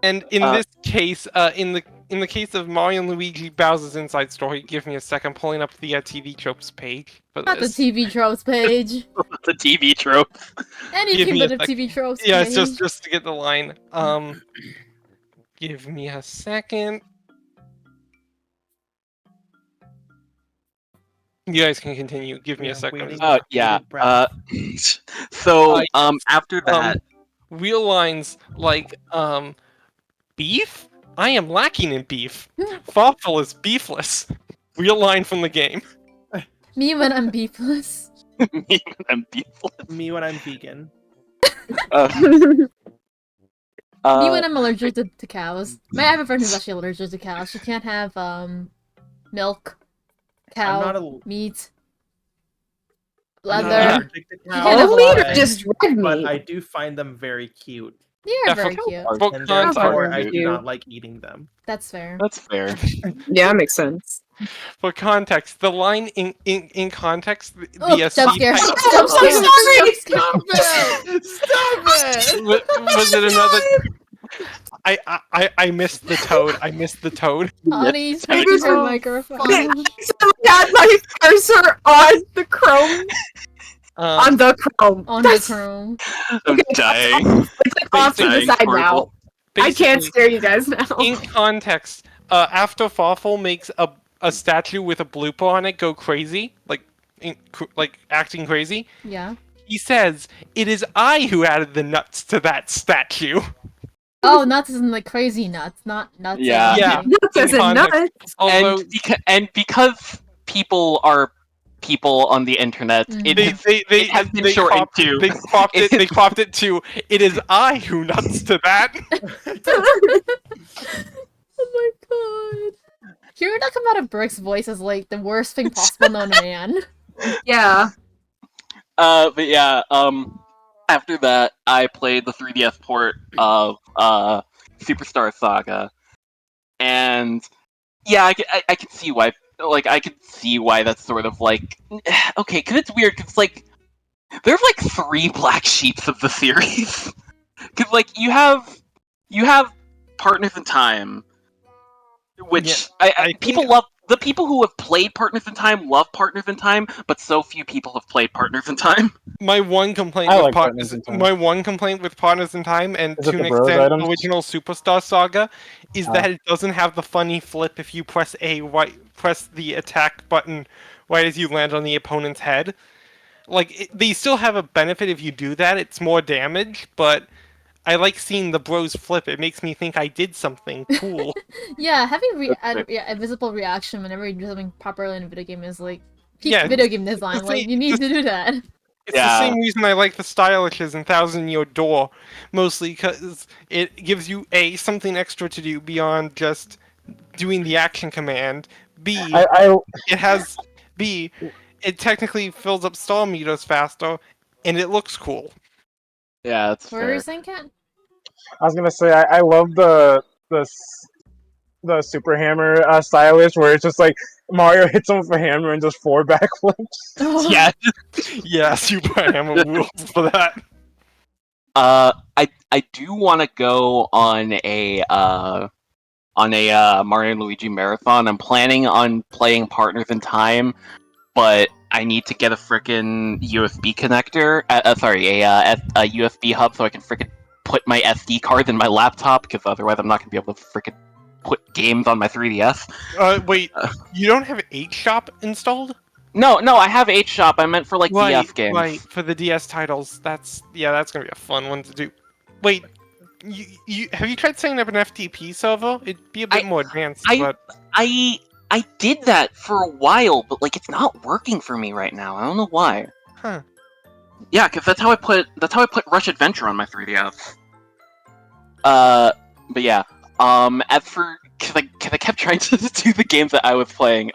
and in this case, in the case of Mario and Luigi Bowser's Inside Story, give me a second, pulling up the TV tropes page for Not the this. TV tropes page. The TV trope. Anything Give me but a a sec. TV tropes Yeah, page. it's just to get the line. Give me a second. You guys can continue. Give me Yeah, a second. waiting. Yeah. Breath. So after that, Real lines like beef? I am lacking in beef. Thoughtful is beefless. Real line from the game. Me when I'm beefless. I'm beautiful. Me when I'm vegan. Me when I'm allergic to cows. I have a friend who's actually allergic to cows. She can't have milk, I'm not cow, meat, I'm not leather. allergic to You can't have cows, a Only lot or of just red but meat. I do find them very cute, They're very Definitely. cute. For and context, therefore Very I do cute. not like eating them. That's fair. That's fair. Yeah, makes sense. for context, the line in context, Oh, the jump C scare! type Jump scare! sorry! Jump scare! Stop it! Stop it! was it another? I missed the toad. I missed the toad. Honey, Yes. speak to her Oh, microphone. I had my cursor on the Chrome. On the Chrome. On the That's- Chrome. I'm dying. It's like off to the Dying side horrible. now. I can't Basically, scare you guys now. in context, after Fawful makes a statue with a blooper on it go crazy, like acting crazy, Yeah. he says, "It is I who added the nuts to that statue." Oh, nuts isn't like crazy nuts, not nuts. Yeah. Yeah. Nuts as in context. nuts. Although And because people are people on the internet, Mhm. it has been shortened to. They cropped it to. It is I who nuts to that. Oh my god. Hearing that come out of Brick's voice is like the worst thing possible known to man. Yeah. But yeah, after that, I played the 3DS port of Superstar Saga, and yeah, I can see why. Like, I can see why that's sort of like okay, because it's weird. Because like, there's like 3 black sheeps of the series. Because like you have Partners in Time, which I people think- love. The people who have played Partners in Time love Partners in Time, but so few people have played Partners in Time. My one complaint I with like Partners in Time. My one complaint with Partners in Time, and Is to it an the bros extent, items? original Superstar Saga, is Oh. that it doesn't have the funny flip if you press press the attack button right as you land on the opponent's head. Like they still have a benefit if you do that; it's more damage, but I like seeing the bros flip. It makes me think I did something cool. Yeah, having That's a visible reaction whenever you do something properly in a video game is like peak Yeah, video game design. it's Like like- you need to do that. It's Yeah. the same reason I like the stylishes in Thousand Year Door, mostly because it gives you A, something extra to do beyond just doing the action command. B, it has B, it technically fills up star meters faster, and it looks cool. Yeah, that's What were you fair. saying, Kat? I was gonna say I love the super hammer stylish where it's just like Mario hits him with a hammer and just 4 backflips. Yeah, Yeah, Super Hammer rules for that. I do want to go on a Mario and Luigi marathon. I'm planning on playing Partners in Time, but I need to get a frickin' USB connector. A USB hub so I can frickin' put my SD card in my laptop, because otherwise I'm not gonna be able to frickin' put games on my 3DS. Wait, you don't have HShop installed? No, I have HShop. I meant for like DS games. Right, for the DS titles. That's gonna be a fun one to do. Wait, you have you tried setting up an FTP server? It'd be a bit more advanced, but I did that for a while, but like it's not working for me right now. I don't know why. Huh. Yeah, because that's how I put Rush Adventure on my 3DS. But yeah. As for because I kept trying to do the games that I was playing.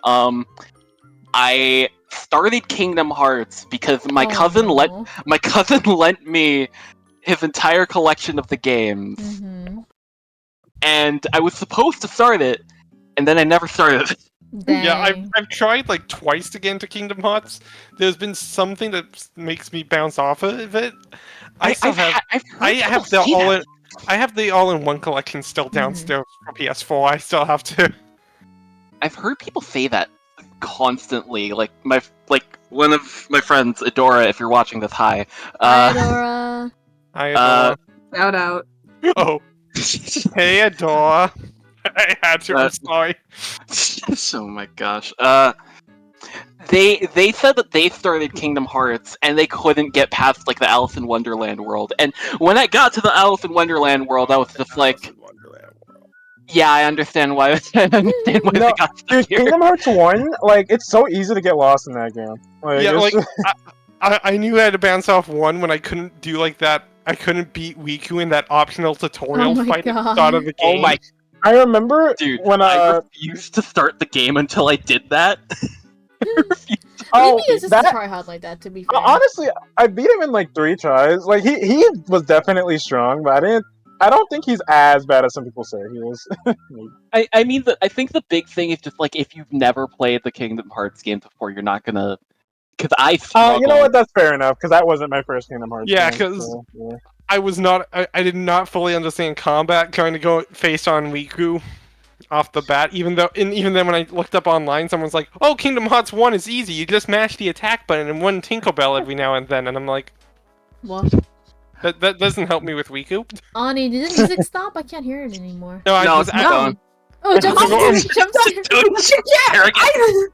I started Kingdom Hearts because my cousin lent me his entire collection of the games, Mm-hmm. and I was supposed to start it, and then I never started it. yeah, I've tried like twice to get into Kingdom Hearts. There's been something that makes me bounce off of it. I have the all-in-one collection still downstairs for PS4. I still have to. I've heard people say that constantly. Like one of my friends, Adora, if you're watching this, hi. Hi, Dora. Shout out. Oh, hey, Adora. I had to. I'm sorry. Oh my gosh. They said that they started Kingdom Hearts and they couldn't get past like the Alice in Wonderland world. And when I got to the Alice in Wonderland world, I was just like, yeah, I understand why. I understand why No, they got stuck Dude, here. Kingdom Hearts 1, like, it's so easy to get lost in that game. Like, Yeah, it's like I knew I had to bounce off one when I couldn't do like that I couldn't beat Riku in that optional tutorial Oh my fight at the God. start of the Oh game. my I remember dude, when I refused to start the game until I did that. I refused to- oh Maybe it's just that a try hard like that, to be fair. honestly, I beat him in like 3 tries. Like he was definitely strong, but I don't think he's as bad as some people say he is. I mean, I think the big thing is just like if you've never played the Kingdom Hearts games before, you're not gonna. Because I struggle. You know what? That's fair enough because that wasn't my first Kingdom Hearts. Yeah, game, 'cause- so, yeah. I did not fully understand combat trying to go face on Riku off the bat. Even then when I looked up online, someone's like, "Oh, Kingdom Hearts 1 is easy. You just mash the attack button and one Tinkerbell every now and then." And I'm like, What? that doesn't help me with Riku. Ani, did the music stop? I can't hear it anymore. No, I No, just it's not going. Oh, jump scare! Arrogant.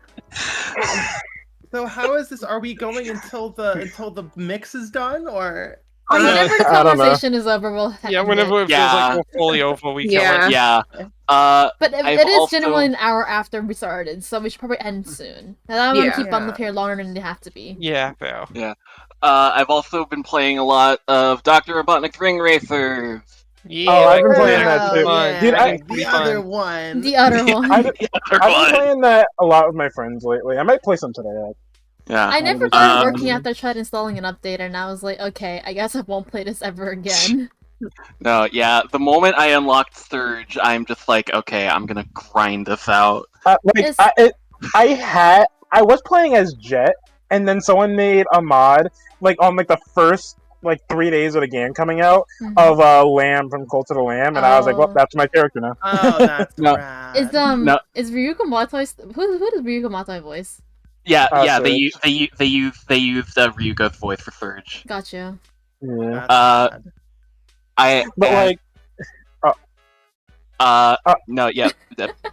So how is this? Are we going until the mix is done, or? Whenever the I don't know. conversation is over, we'll Yeah, end whenever it. it feels like we're fully over, we kill Yeah. it. Yeah. But I've it is also- generally an hour after we started, so we should probably end soon. And I don't want Yeah. to keep Bunlith here longer than they have to be. Yeah, fair. I've also been playing a lot of Dr. Robotnik's Ring Racers. Yeah, Oh, I've been playing yeah, that too. fun. Yeah, Dude, That game's the pretty other fun. one. The other one. I've The been other one. playing that a lot with my friends lately. I might play some today. Yeah. I never Um, got it working after I tried installing an update, and I was like, okay, I guess I won't play this ever again. No, yeah. The moment I unlocked Surge, I'm just like, okay, I'm gonna grind this out. It's- I was playing as Jet, and then someone made a mod like on like the first like 3 days of the game coming out Mhm. of Lamb from Cult of the Lamb, and I was like, well, Oh. that's my character now. Oh, that's No. rad. Is No. is Ryuko Matoi who does Ryuko Matoi voice? Yeah, Surge. they used Ryugo's voice for Surge. Gotcha. Yeah. That's rad. But like, no, yeah.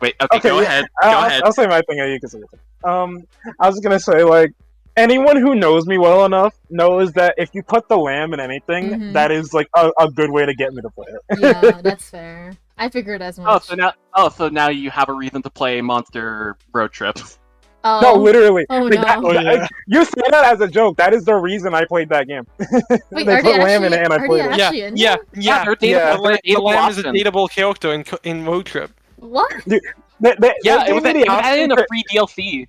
Wait, okay, go yeah, ahead. Go ahead. I'll say my thing, and you can say your thing. I was gonna say like, anyone who knows me well enough knows that if you put the lamb in anything, Mhm. that is like a good way to get me to play it. Yeah, that's fair. I figured as much. So now you have a reason to play Monster Road Trip. Oh. No, literally. Oh, Like, no. you say that as a joke. That is the reason I played that game. Wait, they are put they lamb in actually- it, and I are they played it. actually in Yeah, there? yeah. they're Yeah. The Lamb is a dateable character in Road Trip. What? They Yeah, gave me the it had in option. a free DLC.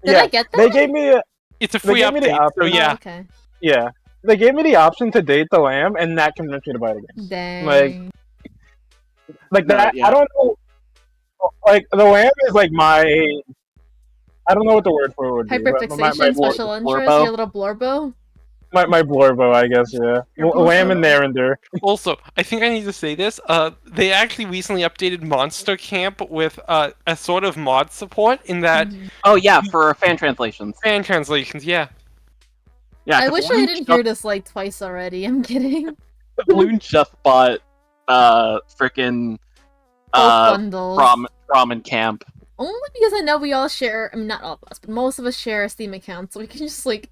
Did I get that? They gave me It's a They free gave me the update, so option. yeah. Oh, okay. yeah. They gave me the option to date the lamb, and that convinced me to buy the game. Dang. Like No, that. yeah. I don't know. Like the lamb is like my. I don't know what the word for it would be. but Hyperfixation, special interest, blorbo. your little blorbo? my blorbo, I guess. Yeah. Your Lamb blorbo. and Narender. Also, I think I need to say this. They actually recently updated Monster Camp with a sort of mod support in that Mhm. Oh yeah, for fan translations. fan translations. Yeah. Yeah, I 'cause wish I Bloon didn't just- hear this like twice already. I'm kidding. Bloon just bought frickin' Both bundles. ramen camp. Only because I know we all share, I mean, not all of us, but most of us share a Steam account, so we can just like,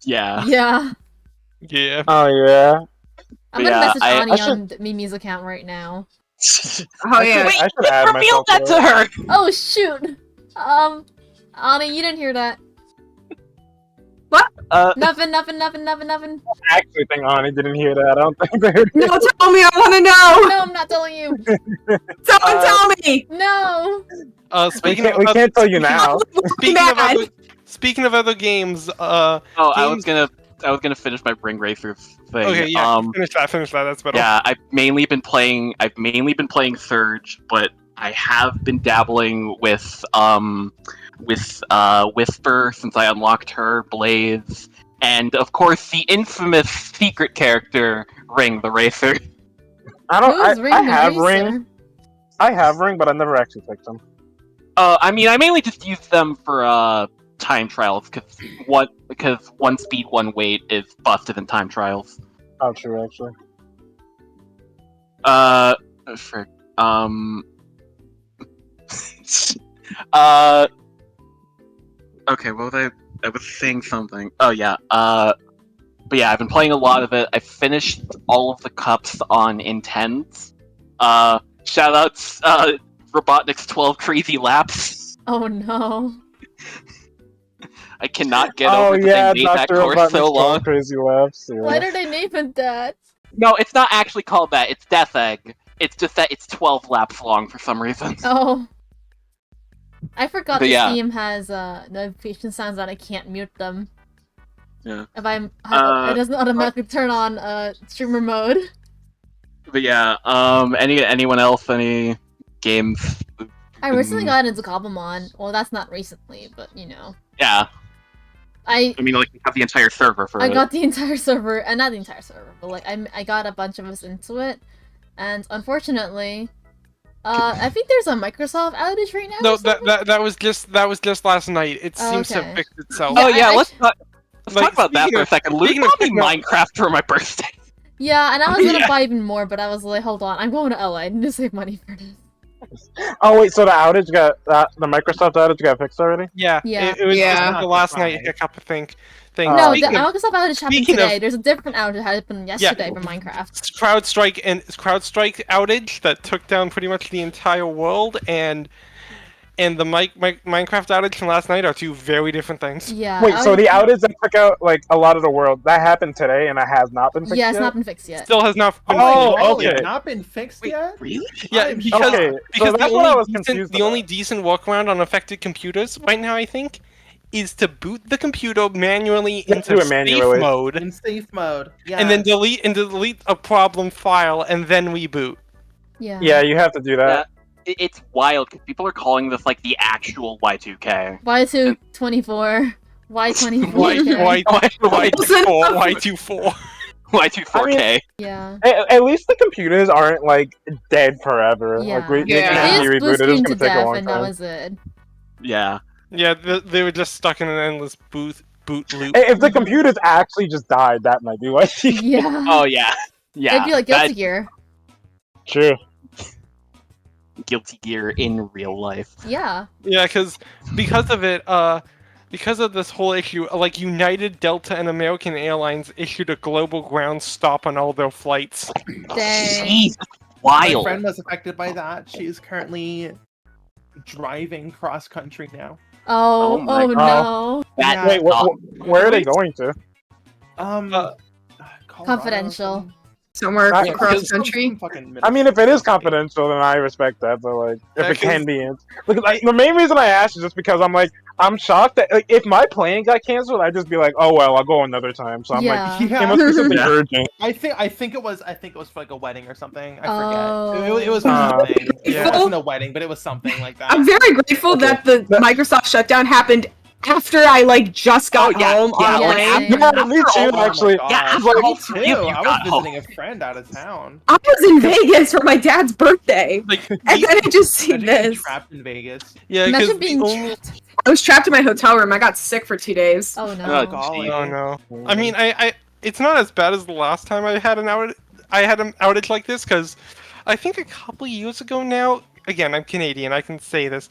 Yeah. yeah. Yeah. Oh yeah. I'm Yeah, gonna message I Ani should- on Mimi's account right now. Oh yeah. Wait, I should add revealed myself that to her. Oh shoot! Ani, you didn't hear that. Nothing. I actually think Ani didn't hear that. I don't think they heard No, it. tell me. I want to know. No, I'm not telling you. Someone tell me. No. We Speaking can't, of we other, can't tell you now. Mad. speaking of other games, Oh, I was Games- gonna finish my Ring Racers thing. okay, yeah, finish that. That's better. Yeah, I've mainly been playing Surge, but I have been dabbling with Whisper since I unlocked her, Blaze, and of course the infamous secret character Ring the Racer. Who's Ring I the have Racer? ring. I have ring, but I never actually picked them. I mean, I mainly just use them for time trials because one speed, one weight is busted in time trials. Oh, true, actually. Frick. Okay, what was I was saying something. Oh yeah. But yeah, I've been playing a lot of it. I finished all of the cups on Intense. Shoutouts, Robotnik's 12 crazy laps. Oh no. I cannot get Oh over that yeah, they made that Dr. course Robotnik's so long. Crazy laughs. Yeah. Why did they name it that? No, it's not actually called that. It's Death Egg. It's just that it's 12 laps long for some reason. Oh. I forgot But the yeah. Steam has notification sounds that I can't mute them. Yeah. If it doesn't automatically turn on streamer mode. But yeah, anyone else? Any games? I recently got into Cobblemon. Well, that's not recently, but you know. Yeah. I mean, like, you have the entire server for I it. got the entire server, and not the entire server, but like I got a bunch of us into it, and unfortunately, I think there's a Microsoft outage right now. No, or something? that was just last night. It seems to okay. have fixed itself. Oh yeah, I- let's talk Like, about that speaking for a of- second. Luke speaking of bought me picking up- Minecraft for my birthday. Yeah, and I was gonna Yeah. buy even more, but I was like, hold on, I'm going to LA. I need to save money for this. Oh wait, so the outage got the Microsoft outage got fixed already? Yeah, Yeah. It was Yeah. just the last night hiccup thing. No, the Speaking of- Microsoft outage happened speaking of- today. There's a different outage that happened yesterday for Minecraft. CrowdStrike outage that took down pretty much the entire world, and the Minecraft outage from last night are two very different things. Yeah. Wait, so the outage that took out like a lot of the world that happened today and it has not been fixed Yeah, it's yet? not been fixed yet. Still has not been Oh, fixed okay. yet. Not been fixed yet? Really? Yeah, I'm because, Okay, so because that's the what I only was decent, confused the only about. decent workaround on affected computers right now, I think, is to boot the computer manually Yeah, into do it safe manually. mode, In safe mode. Yeah. and then delete a problem file, and then reboot. Yeah. Yeah, you have to do that. It's wild because people are calling this like the actual Y2K. Y224. Y24. Y24. Y24K. Yeah. At least the computers aren't like dead forever. Yeah. Like we Yeah. can It be is blue rebooted. It's screen to gonna take a death, long and that time. was it. Yeah. Yeah, they were just stuck in an endless boot loop. If the computers actually just died, that might be why. Yeah. Oh yeah. Yeah. It'd be like that- Guilty Gear. True. Guilty Gear in real life. Yeah. Yeah, because of it, because of this whole issue, like United, Delta, and American Airlines issued a global ground stop on all their flights. Dang. Jeez, My wild. friend was affected by that. She's currently driving cross country now. Oh, Oh my no. That- Yeah. Wait, where are they going to? Colorado or Confidential. something. Somewhere Yeah, across Some- country. some fucking middle I mean, if it is school. confidential, then I respect that. But like, if Yeah, it can be, look, like the main reason I asked is just because I'm shocked that like if my plane got canceled, I'd just be like, oh well, I'll go another time. So I'm like, Yeah. it Yeah. must be something Yeah. urgent. I think it was for like a wedding or something. I Oh. forget. It was for Uh, something. yeah. It wasn't a wedding, but it was something like that. I'm very grateful Okay. that the Microsoft shutdown happened after I like just got yeah, home yeah, on like, plane. after- Yeah, me too. all- Oh my Actually, gosh. Yeah, Like, after all Me three too. of you I was got home. visiting a friend out of town. I was in Vegas for my dad's birthday, Like, and then I just seen Imagine getting this. trapped in Vegas. yeah, because Imagine being the only. trapped. I was trapped in my hotel room. I got sick for 2 days. Oh no. Oh, Golly. Oh no. I mean, I it's not as bad as the last time I had an outage like this, because I think a couple years ago now. Again, I'm Canadian. I can say this.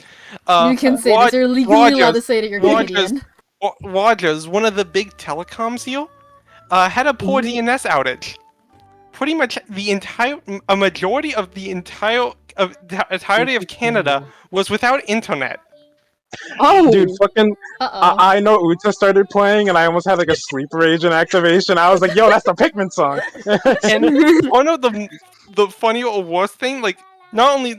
You can say this. You're legally allowed to say that you're Rogers- Canadian. Rogers, one of the big telecoms here, had a poor DNS outage. Pretty much a majority of the entirety of Canada was without internet. Oh, dude, fucking, Uh-oh. I know Uta started playing, and I almost had like a sleeper agent activation. I was like, yo, that's the Pikmin song. And one of the funny or worst thing, like, not only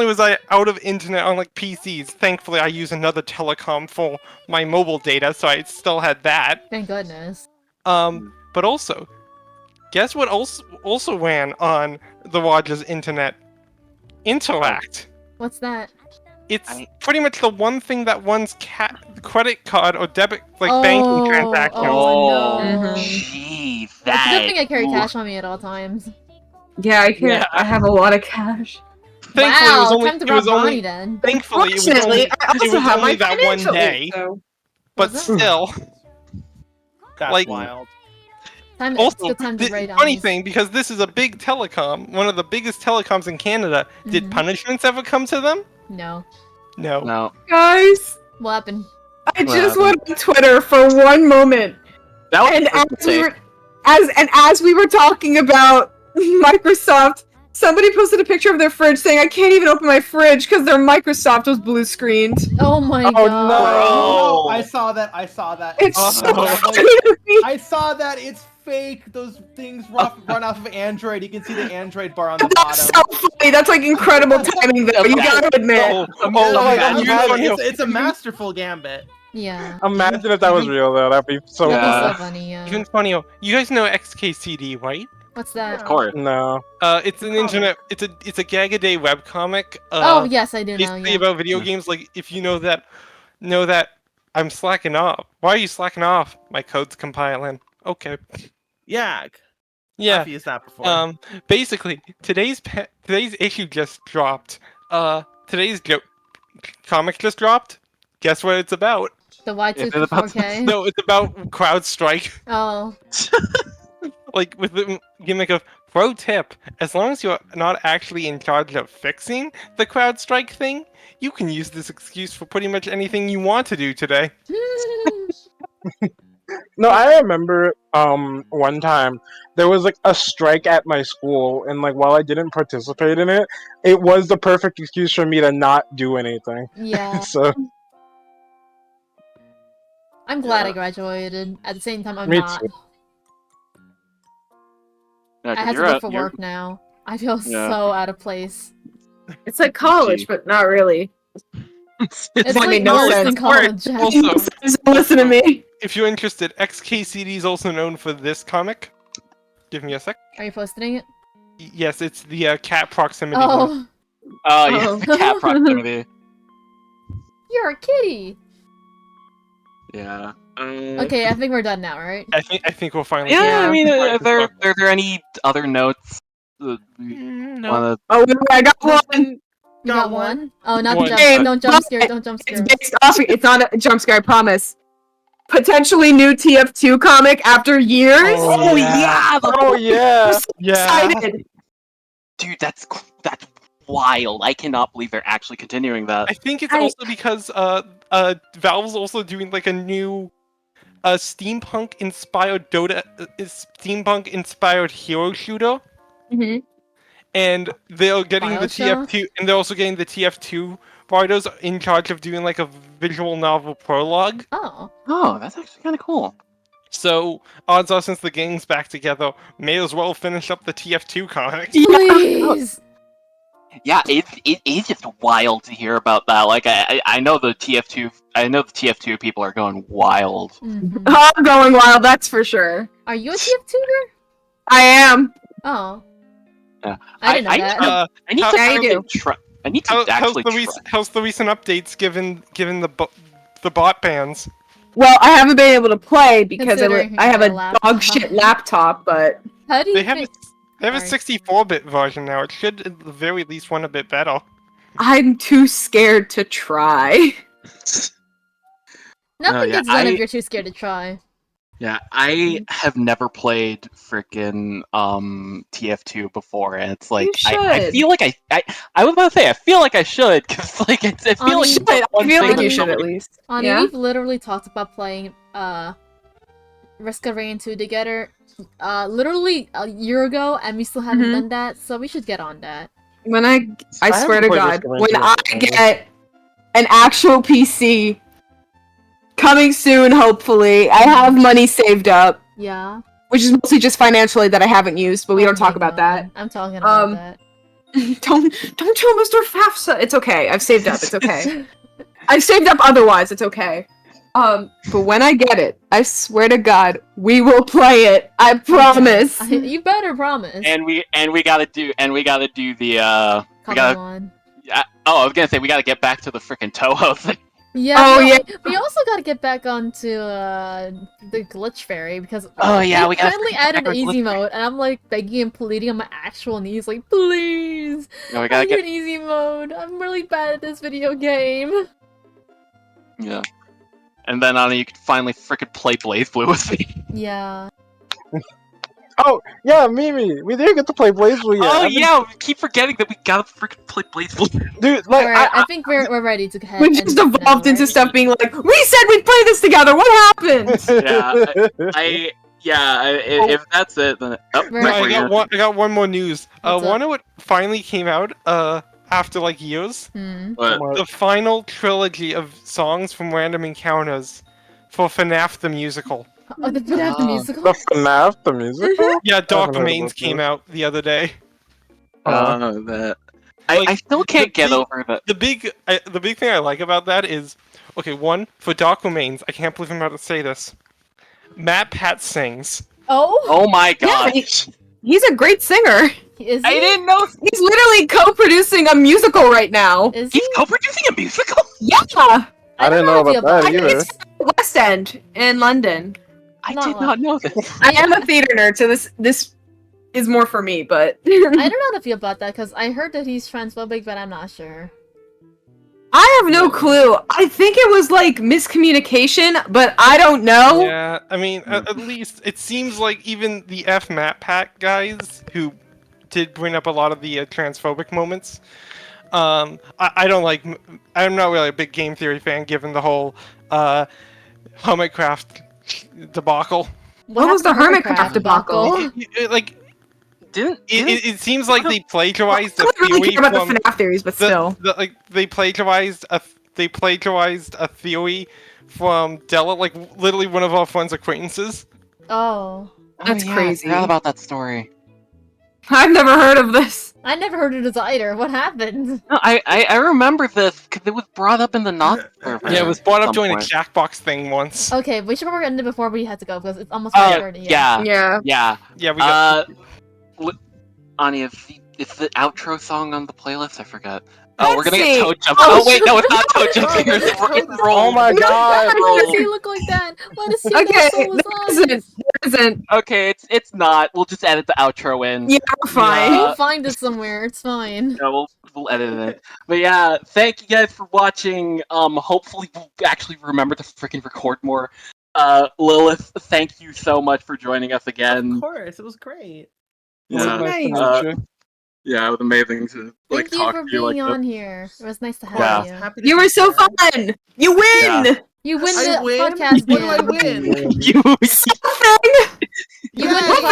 was I out of internet on like PCs, thankfully I use another telecom for my mobile data, so I still had that. Thank goodness. But also, guess what also ran on the Rogers internet? Interact. What's that? It's pretty much the one thing that runs credit card or debit banking transactions. Oh, no. Mhm. Jeez, It's a that. good thing I carry ooh. cash on me at all times. yeah, I can't. Yeah. I have a lot of cash. Thankfully, Wow, it was only, time to it was rob only Bonnie then. thankfully it was Fortunately, only, I also it was have only my that one financial day. aid, so. But Was it? still, That's Like- wild. It's also, good time to the write on funny these. thing, because this is a big telecom, one of the biggest telecoms in Canada, did Mhm. punishments ever come to them? No. No. No. Guys, What happened? I What just happened? went on Twitter for one moment, That was and the first as we mistake. were, as we were talking about Microsoft, somebody posted a picture of their fridge saying, "I can't even open my fridge because their Microsoft was blue screened." Oh my Oh, god. Bro. I saw that. It's so Oh. funny to me. I saw that. It's fake. Those things run off of Android. You can see the Android bar on the That's bottom. so funny. That's like incredible timing, though. You gotta admit. It's a masterful gambit. Yeah. Imagine if that was real though. That'd be so That'd be Yeah. so funny. funny, yeah. Even funnier, you guys know XKCD, right? What's that? Of course. No. It's an internet. It's a gag a day webcomic. Oh, yes, I do know, Basically yeah. about video games. Like if you know that I'm slacking off. Why are you slacking off? My code's compiling. Okay. Yeag. Yeah. I've used that before. Basically, today's issue just dropped. Today's comic just dropped. Guess what it's about? The Y2 Is it about 4K? No, it's about CrowdStrike. Oh. Like with the gimmick of pro tip, as long as you're not actually in charge of fixing the CrowdStrike thing, you can use this excuse for pretty much anything you want to do today. No, I remember one time there was like a strike at my school, and like while I didn't participate in it, it was the perfect excuse for me to not do anything. Yeah. So I'm glad I graduated. At the same time, I'm Me not. too. Yeah, I 'cause have to you're go at- for you're- work now. I feel Yeah. so out of place. It's like college, Gee. but not really. It's That like made no worse sense. than college. Also, Just listen to me. if you're interested, XKCD is also known for this comic. Give me a sec. Are you posting it? Yes, it's the cat proximity one. Oh, Oh yeah, Oh. the cat proximity. you're a kitty. Yeah. Okay, I think we're done now, right? I think we'll finally. Yeah, I mean, Right, are there any other notes? That we No. wanna... Oh, I got one. You got one? Oh, not One. the Hey, jump. Don't jump look, scare. Don't jump It's scare. based off. It's not a jump scare. I promise. Potentially new TF2 comic after years. Oh, yeah! oh yeah. I'm so Yeah. excited. Dude, that's wild. I cannot believe they're actually continuing that. I think it's I- also because Valve's also doing like a new steampunk inspired steampunk inspired hero shooter, Mhm. and they're getting the Bioshock? TF2, and they're also getting the TF2 writers in charge of doing like a visual novel prologue. Oh. Oh, that's actually kind of cool. So odds are, since the gang's back together, may as well finish up the TF2 comic. Please! Yeah, it is just wild to hear about that. Like, I know the TF2 people are going wild. Mhm. I'm going wild. That's for sure. Are you a TF2er? I am. Oh. Yeah. I didn't know that. I need How- to Yeah, you actually try. I need to How's actually the try. how's the recent updates given the bot bans? Well, I haven't been able to play because Considering I have your a laptop. dog shit laptop, but How do you They have think? a Sorry. 64-bit version now. It should at the very least run a bit better. I'm too scared to try. Nothing yeah, gets done I- if you're too scared to try. Yeah, I have never played frickin' TF2 before, and it's like You I should. feel like I was about to say I feel like I should because like I feel On- like Should. it's the I one feel thing like that you should at nobody- least. Ani, Yeah? we've literally talked about playing Risk of Rain 2 together literally a year ago, and we still haven't Mhm. done that, so we should get on that. When I I swear to haven't played God, Risk of Rain when 2 I yet. get an actual PC coming soon, hopefully, I have money saved up, Yeah. which is mostly just financially that I haven't used, but we Oh don't talk my about that. God. I'm talking about that. Don't tell Mr. FAFSA. It's okay. I've saved up. It's okay. I've saved up otherwise. It's okay. But when I get it, I swear to God, we will play it. I promise. You better promise. And we gotta do the we Come gotta on. I was gonna say we gotta get back to the frickin' Toho thing. Yeah. Oh, we, yeah. We also gotta get back onto the glitch fairy because Oh, yeah, we gotta finally get back added on easy glitch mode, and I'm like begging and pleading on my actual knees, like please, Yeah, we I gotta get get an easy mode. I'm really bad at this video game. yeah. And then you can finally frickin' play Blaze Blue with me. Yeah. Oh yeah, Mimi. We did get to play Blaze Blue. Oh I've been- yeah, we keep forgetting that we gotta frickin' play Blaze Blue. dude. Like Alright, I think we're ready to head. We end just this evolved now, into right? stuff being like, we said we'd play this together. What happened? If that's it, then Right. I got one more news. What's up? Wanna what finally came out after like years? Hmm. What? The final trilogy of songs from Random Encounters for FNAF the musical. Oh, the FNAF the Oh. musical? The FNAF, the musical? Yeah, haven't heard Dogmains about came that. out the other day. That. I Like, still can't get over that. The big thing I like about that is, okay, one, for Dogmains, I can't believe I'm about to say this. Matt Pat sings. Oh? Oh my Yeah, gosh! he's a great singer. Is I he? didn't know He's literally co-producing a musical right now. Is he? he's co-producing a musical. Yeah, I didn't know how I feel about that I think either. it's West End in London. I Not did not know this. I am a theater nerd, so this is more for me. But I don't know how to feel about that because I heard that he's transphobic, but I'm not sure. I have no clue. I think it was like miscommunication, but I don't know. Yeah, I mean, at least it seems like even the F Matt Pat guys who did bring up a lot of the transphobic moments. I don't like. I'm not really a big game theory fan, given the whole Hermitcraft debacle. What was the happened to Hermitcraft debacle? Like, Didn't it seems like they plagiarized I a don't really theory care about from the FNAF theories, but still. they plagiarized a theory from Della, like literally one of our friends' acquaintances. Oh. That's crazy. I forgot about that story. I've never heard of this. I never heard of this either. What happened? No, I remember this because it was brought up in the not server. Yeah, it was brought at up some during a point. Jackbox thing once. Okay, we should probably end it before we had to go because it's almost Oh 5:30. yeah, Yeah. yeah. Yeah, we got. Ani, is the outro song on the playlist? I forgot. Oh, we're gonna Let's get see. Toad Jump. Oh, Oh wait, no, it's not Toad Jump here. It's Roll. Oh my god! Why does he look like that? Why does he Okay, look so there isn't. Okay, it's not. We'll just edit the outro in. Yeah, fine. Yeah. We'll find it somewhere. It's fine. Yeah, we'll edit it. But yeah, thank you guys for watching. Hopefully we'll actually remember to freaking record more. Lilith, thank you so much for joining us again. Of course, it was great. Yeah, Nice to Nice. meet you. yeah, it was amazing to Thank you talk for to you like being this. on here. It was nice to have Yeah. you. Happy to You be were so here. fun. You win. Yeah. You win I the win? podcast What do I game. win? You You win the One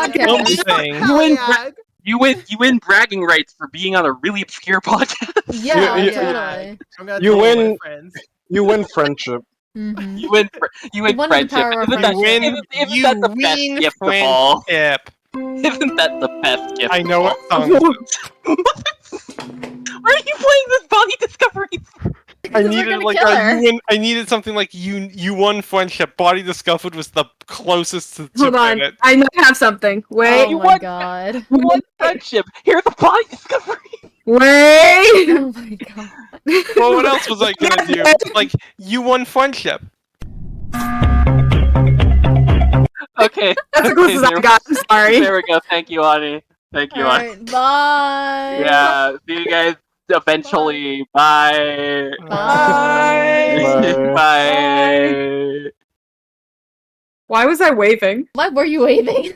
podcast. thing. You win. Yeag. You win bragging rights for being on a really obscure podcast. Yeah, You- totally. I'm gonna You tell all my win. friends. You win friendship. Mm-hmm. You win won the friendship. power of Isn't that, friendship. isn't You that the best win gift of all? friendship. Isn't that the best gift? I know of what all? song this is. Why are you playing this body discovery? I we're needed gonna like kill a her. you win. I needed something like you won friendship. Body discovered was the closest to Hold on. it. I might have something. Wait. Oh you my won- god. You won friendship. Here's a body discovery. Wait. Oh my god. Well, what else was I gonna do? Like you won friendship. Okay. That's the closest I got. I'm sorry. There we go. Thank you, Ani. Thank you, Ani. Alright, bye. Yeah. See you guys eventually. Bye. Bye. Bye. Bye. Why was I waving? Why were you waving?